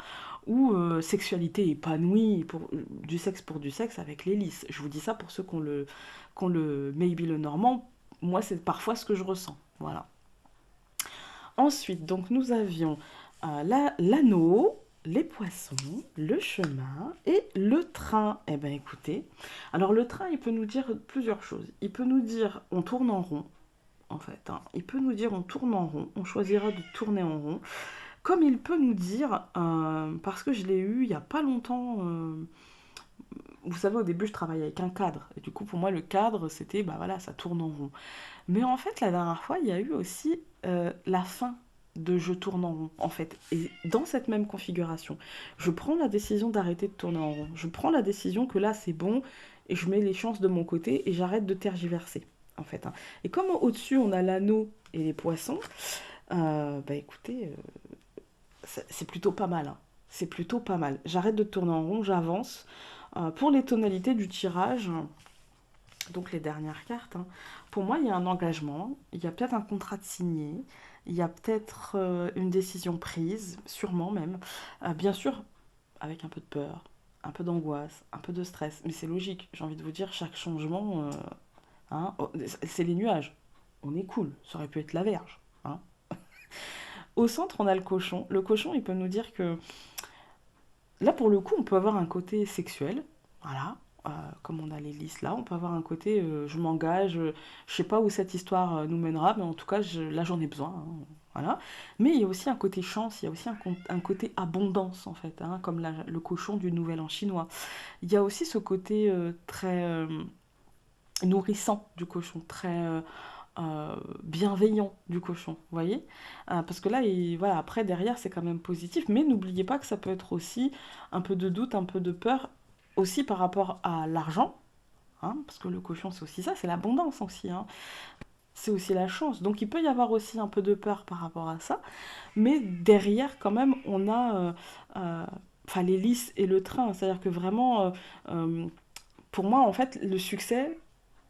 ou sexualité épanouie du sexe pour du sexe avec l'hélice. Je vous dis ça pour ceux qui ont le maybe le normand. Moi, c'est parfois ce que je ressens. Voilà. Ensuite, donc nous avions l'anneau, les poissons, le chemin et le train. Eh bien écoutez, alors le train, il peut nous dire plusieurs choses. Il peut nous dire on tourne en rond, en fait, hein. Il peut nous dire on tourne en rond, on choisira de tourner en rond. Comme il peut nous dire, parce que je l'ai eu il n'y a pas longtemps, vous savez, au début, je travaillais avec un cadre. Et du coup, pour moi, le cadre, c'était, bah voilà, ça tourne en rond. Mais en fait, la dernière fois, il y a eu aussi la fin de je tourne en rond, en fait. Et dans cette même configuration, je prends la décision d'arrêter de tourner en rond. Je prends la décision que là, c'est bon, et je mets les chances de mon côté, et j'arrête de tergiverser, en fait, hein. Et comme au-dessus, on a l'anneau et les poissons, bah écoutez, c'est plutôt pas mal, hein. C'est plutôt pas mal. J'arrête de tourner en rond, j'avance. Pour les tonalités du tirage, donc les dernières cartes, hein, pour moi, il y a un engagement, il y a peut-être un contrat de signé, il y a peut-être une décision prise, sûrement même. Bien sûr, avec un peu de peur, un peu d'angoisse, un peu de stress, mais c'est logique. J'ai envie de vous dire, chaque changement, hein, oh, c'est les nuages. On est cool, ça aurait pu être la verge, hein. Au centre, on a le cochon. Le cochon, il peut nous dire que là, pour le coup, on peut avoir un côté sexuel, voilà, comme on a les listes là, on peut avoir un côté je m'engage, je sais pas où cette histoire nous mènera, mais en tout cas, là j'en ai besoin, hein, voilà. Mais il y a aussi un côté chance, il y a aussi un côté abondance en fait, hein, comme le cochon du Nouvel An chinois. Il y a aussi ce côté très nourrissant du cochon, très bienveillant du cochon, vous voyez. Parce que là, voilà, après, derrière, c'est quand même positif, mais n'oubliez pas que ça peut être aussi un peu de doute, un peu de peur, aussi par rapport à l'argent, hein, parce que le cochon, c'est aussi ça, c'est l'abondance aussi, hein. C'est aussi la chance. Donc il peut y avoir aussi un peu de peur par rapport à ça, mais derrière, quand même, on a enfin, l'hélice et le train. C'est-à-dire que vraiment, euh, pour moi, en fait, le succès,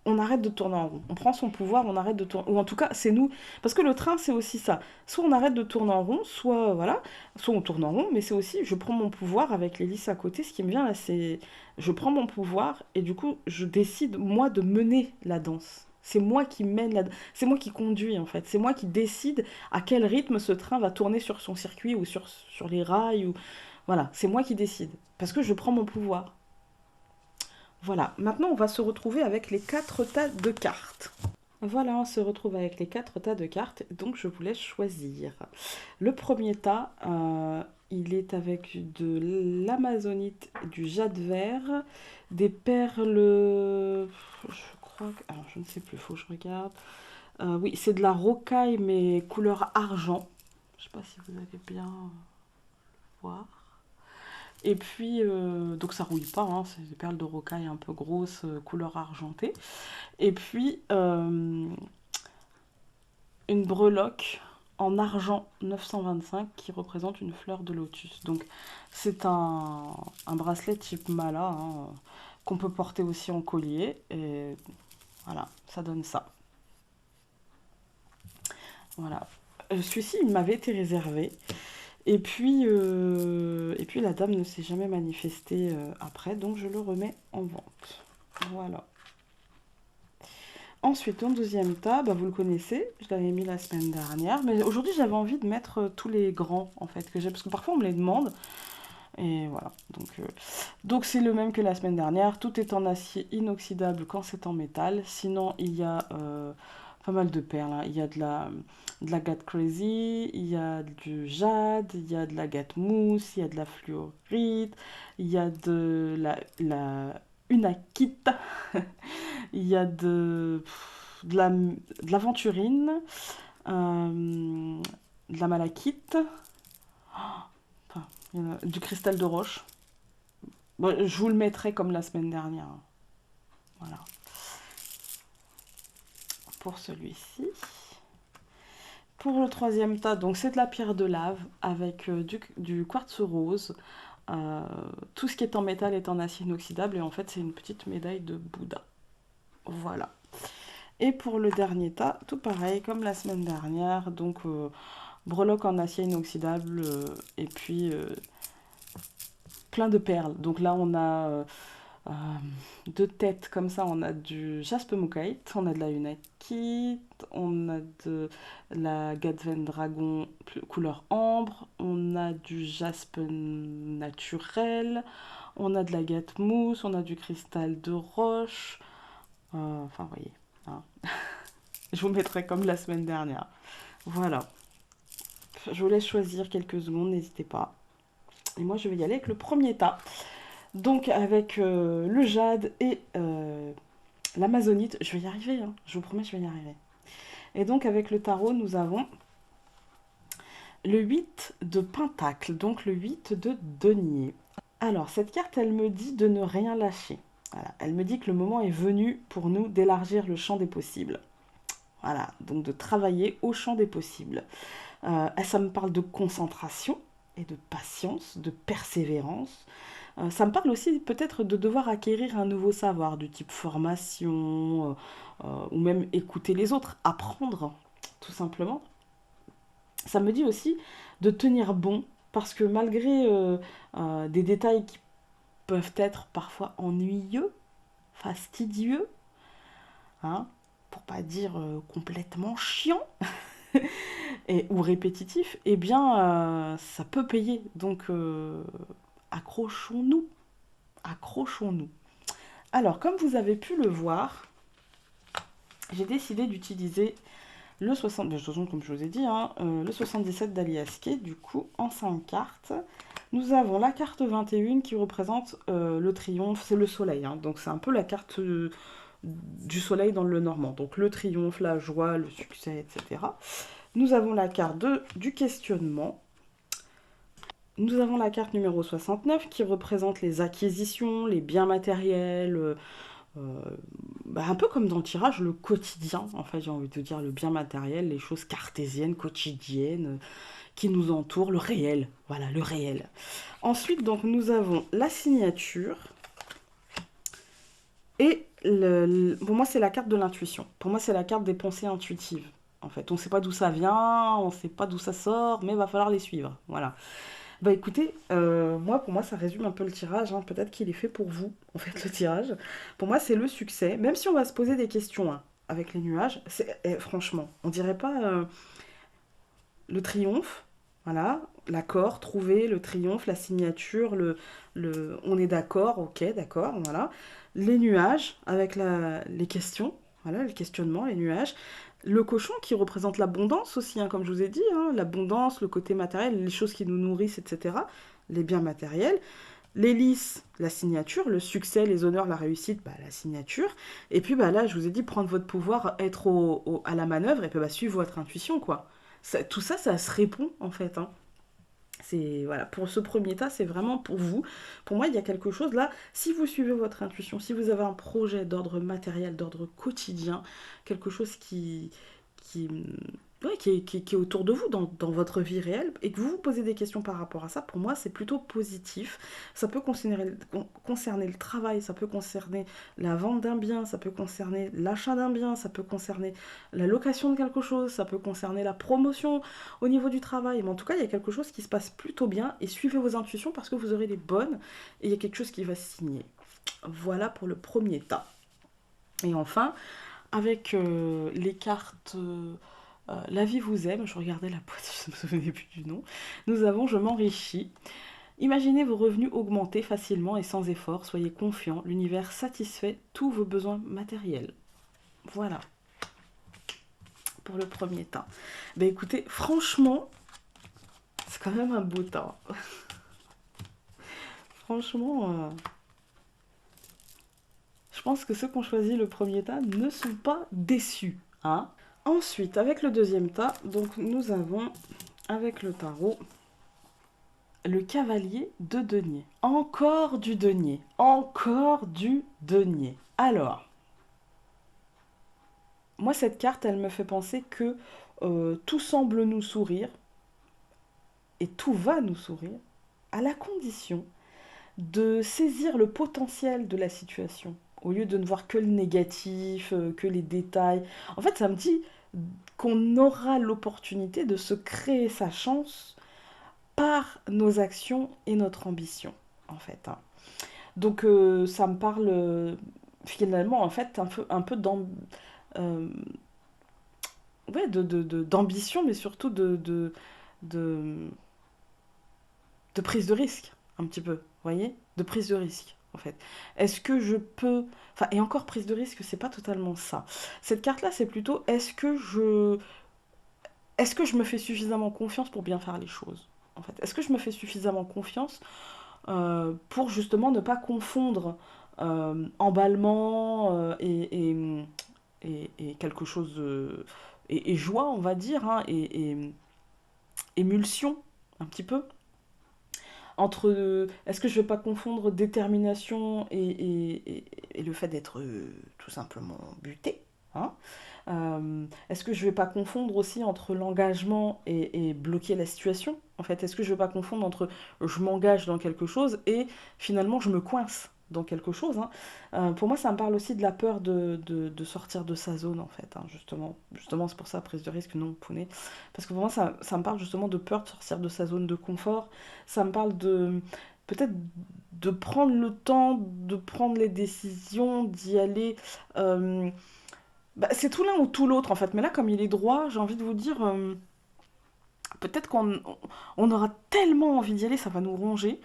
on arrête de tourner en rond. On prend son pouvoir, on arrête de tourner. Ou en tout cas, c'est nous. Parce que le train, c'est aussi ça. Soit on arrête de tourner en rond, soit voilà, soit on tourne en rond, mais c'est aussi je prends mon pouvoir avec l'hélice à côté. Ce qui me vient là, c'est je prends mon pouvoir et du coup, je décide moi de mener la danse. C'est moi qui mène c'est moi qui conduis en fait. C'est moi qui décide à quel rythme ce train va tourner sur son circuit ou sur les rails ou voilà, c'est moi qui décide parce que je prends mon pouvoir. Voilà, maintenant on va se retrouver avec les quatre tas de cartes. Voilà, on se retrouve avec les quatre tas de cartes, donc je vous laisse choisir. Le premier tas, il est avec de l'amazonite, du jade vert, des perles, je crois que, alors je ne sais plus, faut que je regarde. Oui, c'est de la rocaille mais couleur argent. Je sais pas si vous allez bien voir. Et puis, donc ça rouille pas, hein, c'est des perles de rocaille un peu grosses, couleur argentée. Et puis, une breloque en argent 925 qui représente une fleur de lotus. Donc, c'est un bracelet type mala, hein, qu'on peut porter aussi en collier. Et voilà, ça donne ça. Voilà. Celui-ci, il m'avait été réservé. Et puis la dame ne s'est jamais manifestée après, donc je le remets en vente. Voilà. Ensuite, en deuxième tas, bah, vous le connaissez, je l'avais mis la semaine dernière, mais aujourd'hui j'avais envie de mettre tous les grands en fait que j'ai, parce que parfois on me les demande, et voilà. Donc c'est le même que la semaine dernière, tout est en acier inoxydable quand c'est en métal, sinon il y a pas mal de perles, hein. Il y a de l'agate crazy, il y a du jade, il y a de l'agate mousse, il y a de la fluorite, il y a de la unakite, il y a de l'aventurine, de la malachite, enfin, du cristal de roche. Bon, je vous le mettrai comme la semaine dernière, hein. Voilà. pour celui-ci. Pour le troisième tas, donc c'est de la pierre de lave avec du quartz rose. Euh, tout ce qui est en métal est en acier inoxydable et en fait c'est une petite médaille de Bouddha. Voilà. Et pour le dernier tas, tout pareil comme la semaine dernière, donc breloque en acier inoxydable et puis plein de perles. Donc là on a euh, deux têtes comme ça, on a du jaspe mochaïte, on a de la unakite, on a de la Gatven Dragon couleur ambre, on a du jaspe naturel, on a de la gate mousse, on a du cristal de roche. Enfin, vous voyez. Hein. Je vous mettrai comme la semaine dernière. Voilà. Je vous laisse choisir quelques secondes, n'hésitez pas. Et moi, je vais y aller avec le premier tas. Donc, avec le jade et l'amazonite. Je vais y arriver, hein. Je vous promets, je vais y arriver. Et donc, avec le tarot, nous avons le 8 de pentacle, donc le 8 de denier. Alors, cette carte, elle me dit de ne rien lâcher. Voilà. Elle me dit que le moment est venu pour nous d'élargir le champ des possibles. Voilà, donc de travailler au champ des possibles. Ça me parle de concentration et de patience, de persévérance. Ça me parle aussi peut-être de devoir acquérir un nouveau savoir, du type formation, ou même écouter les autres, apprendre, tout simplement. Ça me dit aussi de tenir bon, parce que malgré des détails qui peuvent être parfois ennuyeux, fastidieux, hein, pour pas dire complètement chiant ou répétitif, eh bien ça peut payer. Donc accrochons-nous, accrochons-nous. Alors comme vous avez pu le voir, j'ai décidé d'utiliser le 60, de toute façon, comme je vous ai dit, hein, le 77 d'Aliasquet, du coup en 5 cartes. Nous avons la carte 21 qui représente le triomphe, c'est le soleil, hein, donc c'est un peu la carte du soleil dans le normand. Donc le triomphe, la joie, le succès, etc. Nous avons la carte du questionnement. Nous avons la carte numéro 69 qui représente les acquisitions, les biens matériels, un peu comme dans le tirage, le quotidien, en fait j'ai envie de dire le bien matériel, les choses cartésiennes, quotidiennes, qui nous entourent, le réel, voilà, le réel. Ensuite, donc, nous avons la signature, et pour moi c'est la carte de l'intuition, pour moi c'est la carte des pensées intuitives. En fait, on ne sait pas d'où ça vient, on ne sait pas d'où ça sort, mais il va falloir les suivre, voilà. Bah écoutez, pour moi, ça résume un peu le tirage. Hein. Peut-être qu'il est fait pour vous, en fait, le tirage. Pour moi, c'est le succès. Même si on va se poser des questions hein, avec les nuages, franchement, on dirait pas le triomphe, voilà, l'accord, trouver le triomphe, la signature, on est d'accord, ok, d'accord, voilà. Les nuages avec les questions, voilà, le questionnement, les nuages. Le cochon qui représente l'abondance aussi, hein, comme je vous ai dit, hein, l'abondance, le côté matériel, les choses qui nous nourrissent, etc. Les biens matériels. L'hélice, la signature, le succès, les honneurs, la réussite, la signature. Et puis là, je vous ai dit, prendre votre pouvoir, être à la manœuvre et puis suivre votre intuition, quoi. Tout ça, ça se répond en fait. Hein. Voilà, pour ce premier tas, c'est vraiment pour vous. Pour moi, il y a quelque chose là. Si vous suivez votre intuition, si vous avez un projet d'ordre matériel, d'ordre quotidien, quelque chose qui, qui est autour de vous dans votre vie réelle, et que vous vous posez des questions par rapport à ça, pour moi, c'est plutôt positif. Ça peut concerner le travail, ça peut concerner la vente d'un bien, ça peut concerner l'achat d'un bien, ça peut concerner la location de quelque chose, ça peut concerner la promotion au niveau du travail. Mais en tout cas, il y a quelque chose qui se passe plutôt bien, et suivez vos intuitions parce que vous aurez les bonnes, et il y a quelque chose qui va se signer. Voilà pour le premier tas. Et enfin, avec les cartes La vie vous aime, je regardais la boîte, je ne me souvenais plus du nom, nous avons Je m'enrichis. Imaginez vos revenus augmenter facilement et sans effort, soyez confiant, l'univers satisfait tous vos besoins matériels. Voilà, pour le premier tas. Écoutez, franchement, c'est quand même un beau tas. Franchement, je pense que ceux qui ont choisi le premier tas ne sont pas déçus. Hein. Ensuite, avec le deuxième tas, donc nous avons, avec le tarot, le cavalier de denier. Encore du denier. Encore du denier. Alors, moi, cette carte, elle me fait penser que tout semble nous sourire et tout va nous sourire à la condition de saisir le potentiel de la situation au lieu de ne voir que le négatif, que les détails. En fait, ça me dit qu'on aura l'opportunité de se créer sa chance par nos actions et notre ambition, en fait, hein. Donc, ça me parle finalement, en fait, un peu euh, ouais, d'ambition, mais surtout de, de prise de risque, un petit peu, vous voyez? De prise de risque, en fait. Est-ce que je peux... Enfin, et encore, prise de risque, c'est pas totalement ça. Cette carte-là, c'est plutôt, est-ce que je me fais suffisamment confiance pour bien faire les choses, en fait? Est-ce que je me fais suffisamment confiance pour justement ne pas confondre emballement et quelque chose... et joie, on va dire, hein, et émulsion, un petit peu entre est-ce que je vais pas confondre détermination et le fait d'être tout simplement buté, hein. Est-ce que je vais pas confondre aussi entre l'engagement et bloquer la situation, en fait? Est-ce que je vais pas confondre entre je m'engage dans quelque chose et finalement je me coince dans quelque chose, hein. Pour moi, ça me parle aussi de la peur de sortir de sa zone, en fait, hein, justement. Justement, c'est pour ça, prise de risque, non, poney. Parce que pour moi, ça me parle justement de peur de sortir de sa zone de confort. Ça me parle de peut-être de prendre le temps, de prendre les décisions, d'y aller. euh, c'est tout l'un ou tout l'autre, en fait. Mais là, comme il est droit, j'ai envie de vous dire, peut-être qu'on aura tellement envie d'y aller, ça va nous ronger,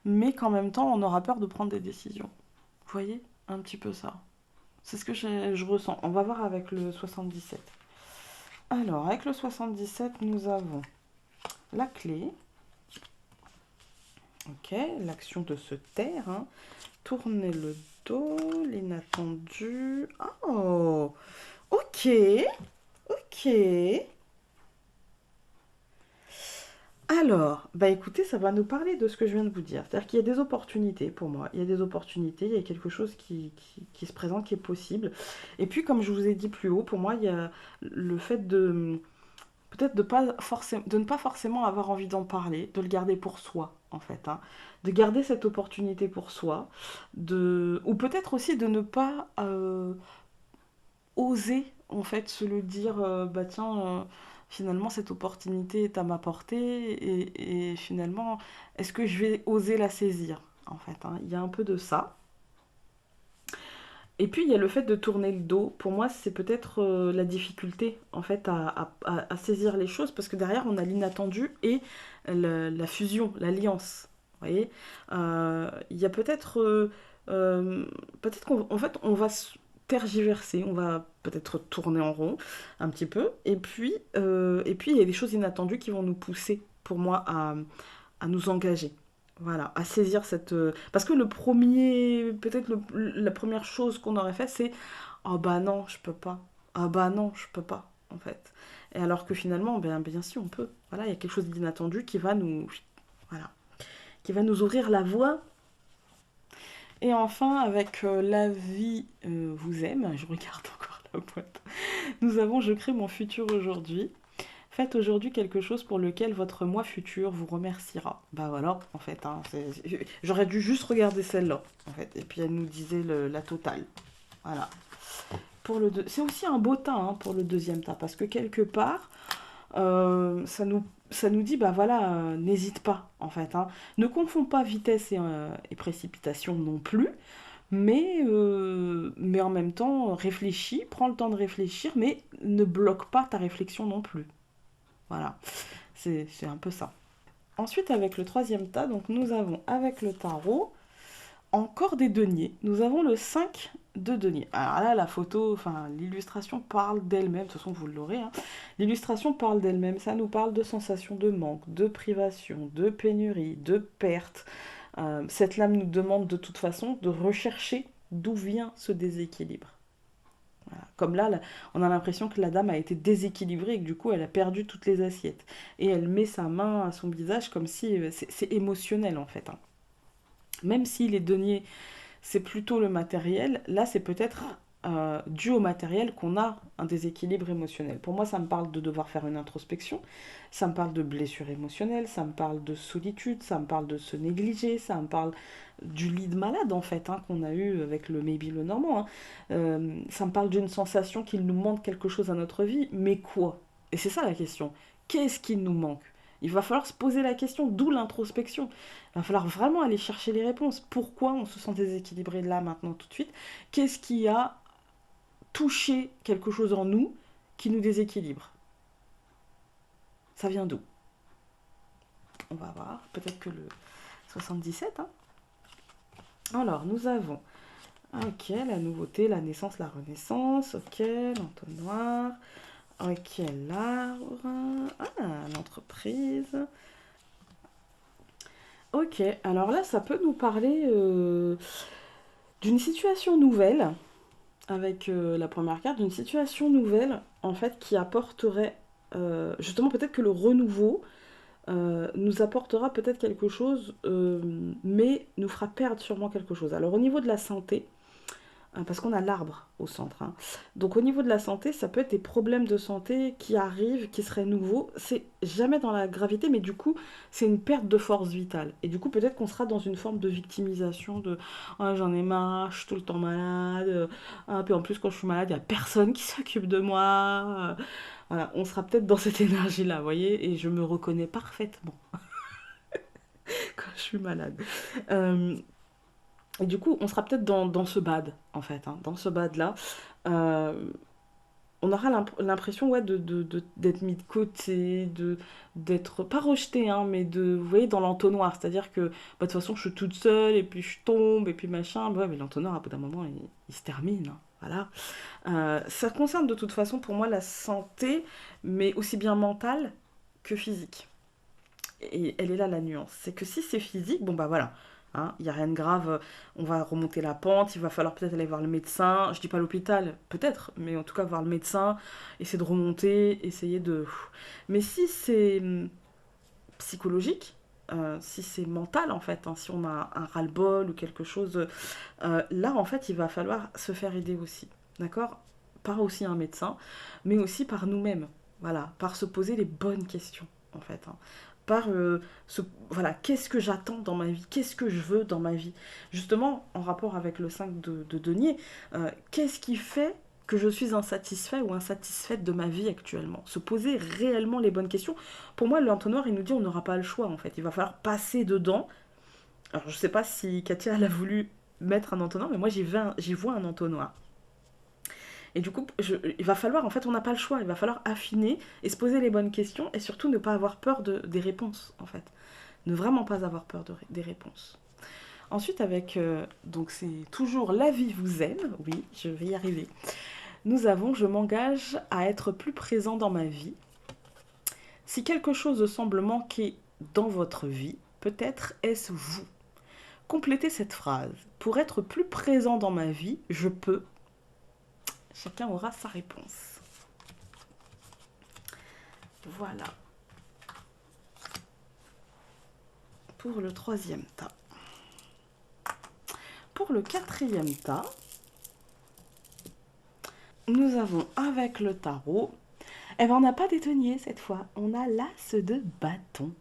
mais qu'en même temps, on aura peur de prendre des décisions. Vous voyez? Un petit peu ça. C'est ce que je ressens. On va voir avec le 77. Alors, avec le 77, nous avons la clé. Ok, l'action de se taire, hein. Tourner le dos, l'inattendu. Oh, ok, ok. Alors, bah écoutez, ça va nous parler de ce que je viens de vous dire. C'est-à-dire qu'il y a des opportunités pour moi. Il y a des opportunités, il y a quelque chose qui se présente, qui est possible. Et puis, comme je vous ai dit plus haut, pour moi, il y a le fait de peut-être de ne pas forcément avoir envie d'en parler, de le garder pour soi, en fait, hein. De garder cette opportunité pour soi, ou peut-être aussi de ne pas oser, en fait, se le dire, bah tiens, finalement, cette opportunité est à ma portée, et finalement, est-ce que je vais oser la saisir, en fait, hein. Il y a un peu de ça. Et puis il y a le fait de tourner le dos. Pour moi, c'est peut-être la difficulté en fait à saisir les choses parce que derrière on a l'inattendu et la fusion, l'alliance. Vous voyez. Il y a peut-être qu'en fait on va tergiverser, on va peut-être tourner en rond un petit peu. Et puis il y a des choses inattendues qui vont nous pousser, pour moi, à nous engager. Voilà, à saisir cette... Parce que peut-être la première chose qu'on aurait fait, c'est oh bah non, je peux pas. Ah bah non, je peux pas, en fait. Et alors que finalement, bien si, on peut. Voilà, il y a quelque chose d'inattendu voilà, qui va nous ouvrir la voie. Et enfin, avec la vie vous aime, je regarde encore la boîte, nous avons je crée mon futur aujourd'hui. Faites aujourd'hui quelque chose pour lequel votre moi futur vous remerciera. Bah voilà, en fait, hein, j'aurais dû juste regarder celle-là, en fait. Et puis elle nous disait la totale. Voilà. C'est aussi un beau tas, hein, pour le deuxième tas, parce que quelque part, ça nous dit, bah voilà, n'hésite pas, en fait, hein. Ne confonds pas vitesse et précipitation non plus, mais en même temps, réfléchis, prends le temps de réfléchir, mais ne bloque pas ta réflexion non plus. Voilà, c'est un peu ça. Ensuite, avec le troisième tas, donc nous avons avec le tarot encore des deniers. Nous avons le 5 de deniers. Alors là, la photo, enfin l'illustration parle d'elle-même. De toute façon, vous l'aurez, hein. L'illustration parle d'elle-même. Ça nous parle de sensations de manque, de privation, de pénurie, de perte. Cette lame nous demande de toute façon de rechercher d'où vient ce déséquilibre. Voilà. Comme là, on a l'impression que la dame a été déséquilibrée et que du coup elle a perdu toutes les assiettes. Et elle met sa main à son visage comme si c'est émotionnel, en fait, hein. Même si les deniers c'est plutôt le matériel, là c'est peut-être dû au matériel qu'on a un déséquilibre émotionnel. Pour moi, ça me parle de devoir faire une introspection, ça me parle de blessure émotionnelle, ça me parle de solitude, ça me parle de se négliger, ça me parle du lit de malade en fait hein, qu'on a eu avec le Maybe le Normand. Hein. Ça me parle d'une sensation qu'il nous manque quelque chose à notre vie, mais quoi? Et c'est ça la question. Qu'est-ce qu'il nous manque? Il va falloir se poser la question, d'où l'introspection. Il va falloir vraiment aller chercher les réponses. Pourquoi on se sent déséquilibré là, maintenant, tout de suite? Qu'est-ce qui a touché quelque chose en nous qui nous déséquilibre? Ça vient d'où? On va voir. Peut-être que le 77. Hein. Alors, nous avons ok, la nouveauté, la naissance, la renaissance. Ok, l'entonnoir. Ok, l'arbre. Ah, l'entreprise. Ok, alors là, ça peut nous parler d'une situation nouvelle, avec la première carte, d'une situation nouvelle, en fait, qui apporterait, justement, peut-être que le renouveau nous apportera peut-être quelque chose, mais nous fera perdre sûrement quelque chose. Alors, au niveau de la santé, parce qu'on a l'arbre au centre. Hein. Donc au niveau de la santé, ça peut être des problèmes de santé qui arrivent, qui seraient nouveaux. C'est jamais dans la gravité, mais du coup, c'est une perte de force vitale. Et du coup, peut-être qu'on sera dans une forme de victimisation, de oh, j'en ai marre, je suis tout le temps malade. Puis en plus, quand je suis malade, il n'y a personne qui s'occupe de moi. Voilà, on sera peut-être dans cette énergie-là, vous voyez, et je me reconnais parfaitement quand je suis malade. Euh, et du coup, on sera peut-être dans ce bad, en fait, hein, dans ce bad-là. Euh, on aura l'impression ouais, d'être mis de côté, d'être pas rejeté, hein, mais vous voyez, dans l'entonnoir. C'est-à-dire que, bah, de toute façon, je suis toute seule, et puis je tombe, et puis machin. Ouais, mais l'entonnoir, à bout d'un moment, il se termine. Hein, voilà. Ça concerne de toute façon, pour moi, la santé, mais aussi bien mentale que physique. Et elle est là la nuance. C'est que si c'est physique, bon bah voilà, hein, il n'y a rien de grave, on va remonter la pente, il va falloir peut-être aller voir le médecin, je dis pas l'hôpital, peut-être, mais en tout cas voir le médecin, essayer de remonter, essayer de... Mais si c'est psychologique, si c'est mental en fait, hein, si on a un ras-le-bol ou quelque chose, là en fait il va falloir se faire aider aussi, d'accord? Par aussi un médecin, mais aussi par nous-mêmes, voilà, par se poser les bonnes questions en fait. Hein. Par voilà, qu'est-ce que j'attends dans ma vie, qu'est-ce que je veux dans ma vie. Justement, en rapport avec le 5 de denier, qu'est-ce qui fait que je suis insatisfait ou insatisfaite de ma vie actuellement. Se poser réellement les bonnes questions. Pour moi, l'entonnoir, il nous dit on n'aura pas le choix en fait. Il va falloir passer dedans. Alors je sais pas si Katia elle a voulu mettre un entonnoir, mais moi j'y vois un entonnoir. Et du coup, il va falloir, en fait, on n'a pas le choix, il va falloir affiner et se poser les bonnes questions et surtout ne pas avoir peur des réponses, en fait. Ne vraiment pas avoir peur des réponses. Ensuite, avec, donc c'est toujours la vie vous aime, oui, je vais y arriver. Nous avons, je m'engage à être plus présent dans ma vie. Si quelque chose semble manquer dans votre vie, peut-être est-ce vous. Complétez cette phrase. Pour être plus présent dans ma vie, je peux. Chacun aura sa réponse. Voilà. Pour le troisième tas. Pour le quatrième tas, nous avons avec le tarot, eh ben on n'a pas d'étonnier cette fois, on a l'as de bâton.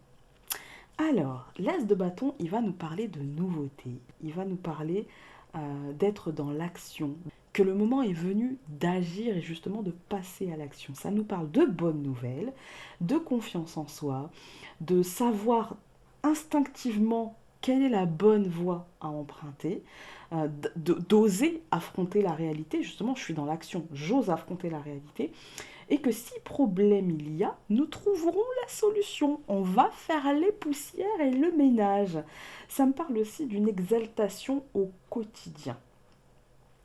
Alors, l'as de bâton, il va nous parler de nouveauté, il va nous parler d'être dans l'action, que le moment est venu d'agir et justement de passer à l'action. Ça nous parle de bonnes nouvelles, de confiance en soi, de savoir instinctivement quelle est la bonne voie à emprunter, d'oser affronter la réalité. Justement, je suis dans l'action, j'ose affronter la réalité. Et que si problème il y a, nous trouverons la solution. On va faire les poussières et le ménage. Ça me parle aussi d'une exaltation au quotidien.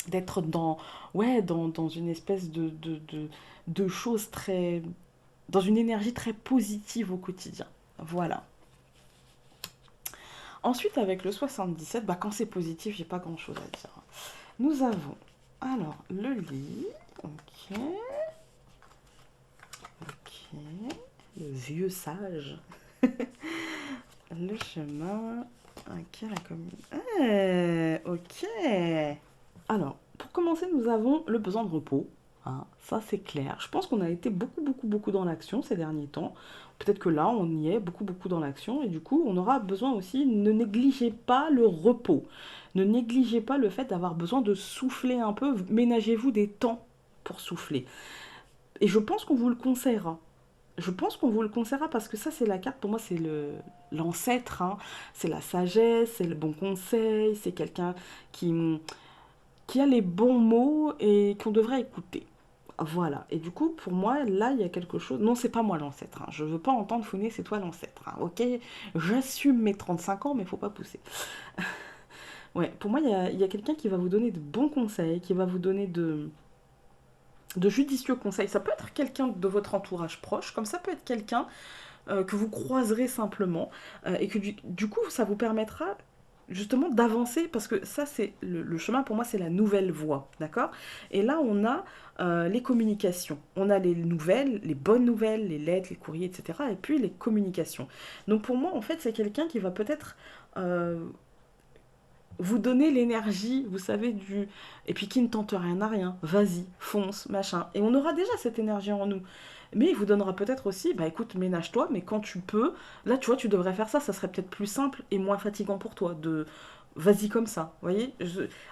D'être dans une espèce de choses très... dans une énergie très positive au quotidien. Voilà. Ensuite, avec le 77, bah, quand c'est positif, j'ai pas grand chose à dire. Nous avons alors le lit, ok, ok, le vieux sage, le chemin, ok, la commune, ok. Alors, pour commencer, nous avons le besoin de repos. Hein, ça, c'est clair. Je pense qu'on a été beaucoup dans l'action ces derniers temps. Peut-être que là, on y est beaucoup dans l'action. Et du coup, on aura besoin aussi, ne négligez pas le repos. Ne négligez pas le fait d'avoir besoin de souffler un peu. Ménagez-vous des temps pour souffler. Et je pense qu'on vous le conseillera. Je pense qu'on vous le conseillera parce que ça, c'est la carte, pour moi, c'est l'ancêtre, hein. C'est la sagesse, c'est le bon conseil, c'est quelqu'un qui a les bons mots et qu'on devrait écouter. Voilà. Et du coup, pour moi, là, il y a quelque chose. Non, c'est pas moi l'ancêtre. Hein. Je veux pas entendre Founé, c'est toi l'ancêtre. Hein. Ok, j'assume mes 35 ans, mais faut pas pousser. Ouais, pour moi, il y a quelqu'un qui va vous donner de bons conseils, qui va vous donner de judicieux conseils. Ça peut être quelqu'un de votre entourage proche, comme ça peut être quelqu'un que vous croiserez simplement, et que du coup, ça vous permettra justement d'avancer, parce que ça, c'est le chemin, pour moi, c'est la nouvelle voie, d'accord. Et là, on a les communications. On a les nouvelles, les bonnes nouvelles, les lettres, les courriers, etc. Et puis les communications. Donc pour moi, en fait, c'est quelqu'un qui va peut-être vous donner l'énergie, vous savez, du... Et puis qui ne tente rien à rien. Vas-y, fonce, machin. Et on aura déjà cette énergie en nous. Mais il vous donnera peut-être aussi, bah écoute, ménage-toi, mais quand tu peux, là, tu vois, tu devrais faire ça, ça serait peut-être plus simple et moins fatigant pour toi. Vas-y comme ça, vous voyez.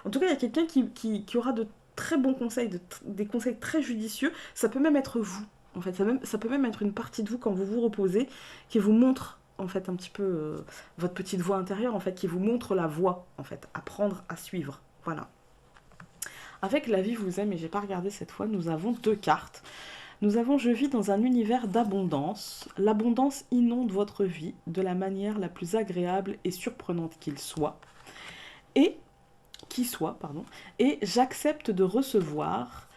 En tout cas, il y a quelqu'un qui aura de très bons conseils, des conseils très judicieux. Ça peut même être vous, en fait. Ça peut même être une partie de vous quand vous vous reposez, qui vous montre en fait un petit peu votre petite voix intérieure en fait qui vous montre la voie en fait, apprendre à suivre. Voilà. Avec La vie vous aime, et j'ai pas regardé cette fois, nous avons deux cartes. Nous avons Je vis dans un univers d'abondance. L'abondance inonde votre vie de la manière la plus agréable et surprenante qu'il soit. Et qui soit, pardon. Et j'accepte de recevoir.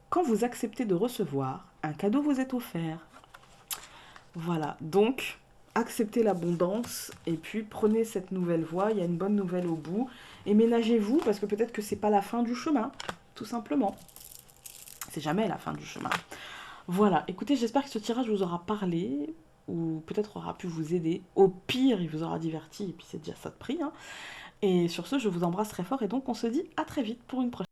Quand vous acceptez de recevoir, un cadeau vous est offert. Voilà, donc acceptez l'abondance et puis prenez cette nouvelle voie, il y a une bonne nouvelle au bout. Et ménagez-vous parce que peut-être que c'est pas la fin du chemin, tout simplement. C'est jamais la fin du chemin. Voilà, écoutez, j'espère que ce tirage vous aura parlé ou peut-être aura pu vous aider. Au pire, il vous aura diverti et puis c'est déjà ça de prix. Hein. Et sur ce, je vous embrasse très fort et donc on se dit à très vite pour une prochaine.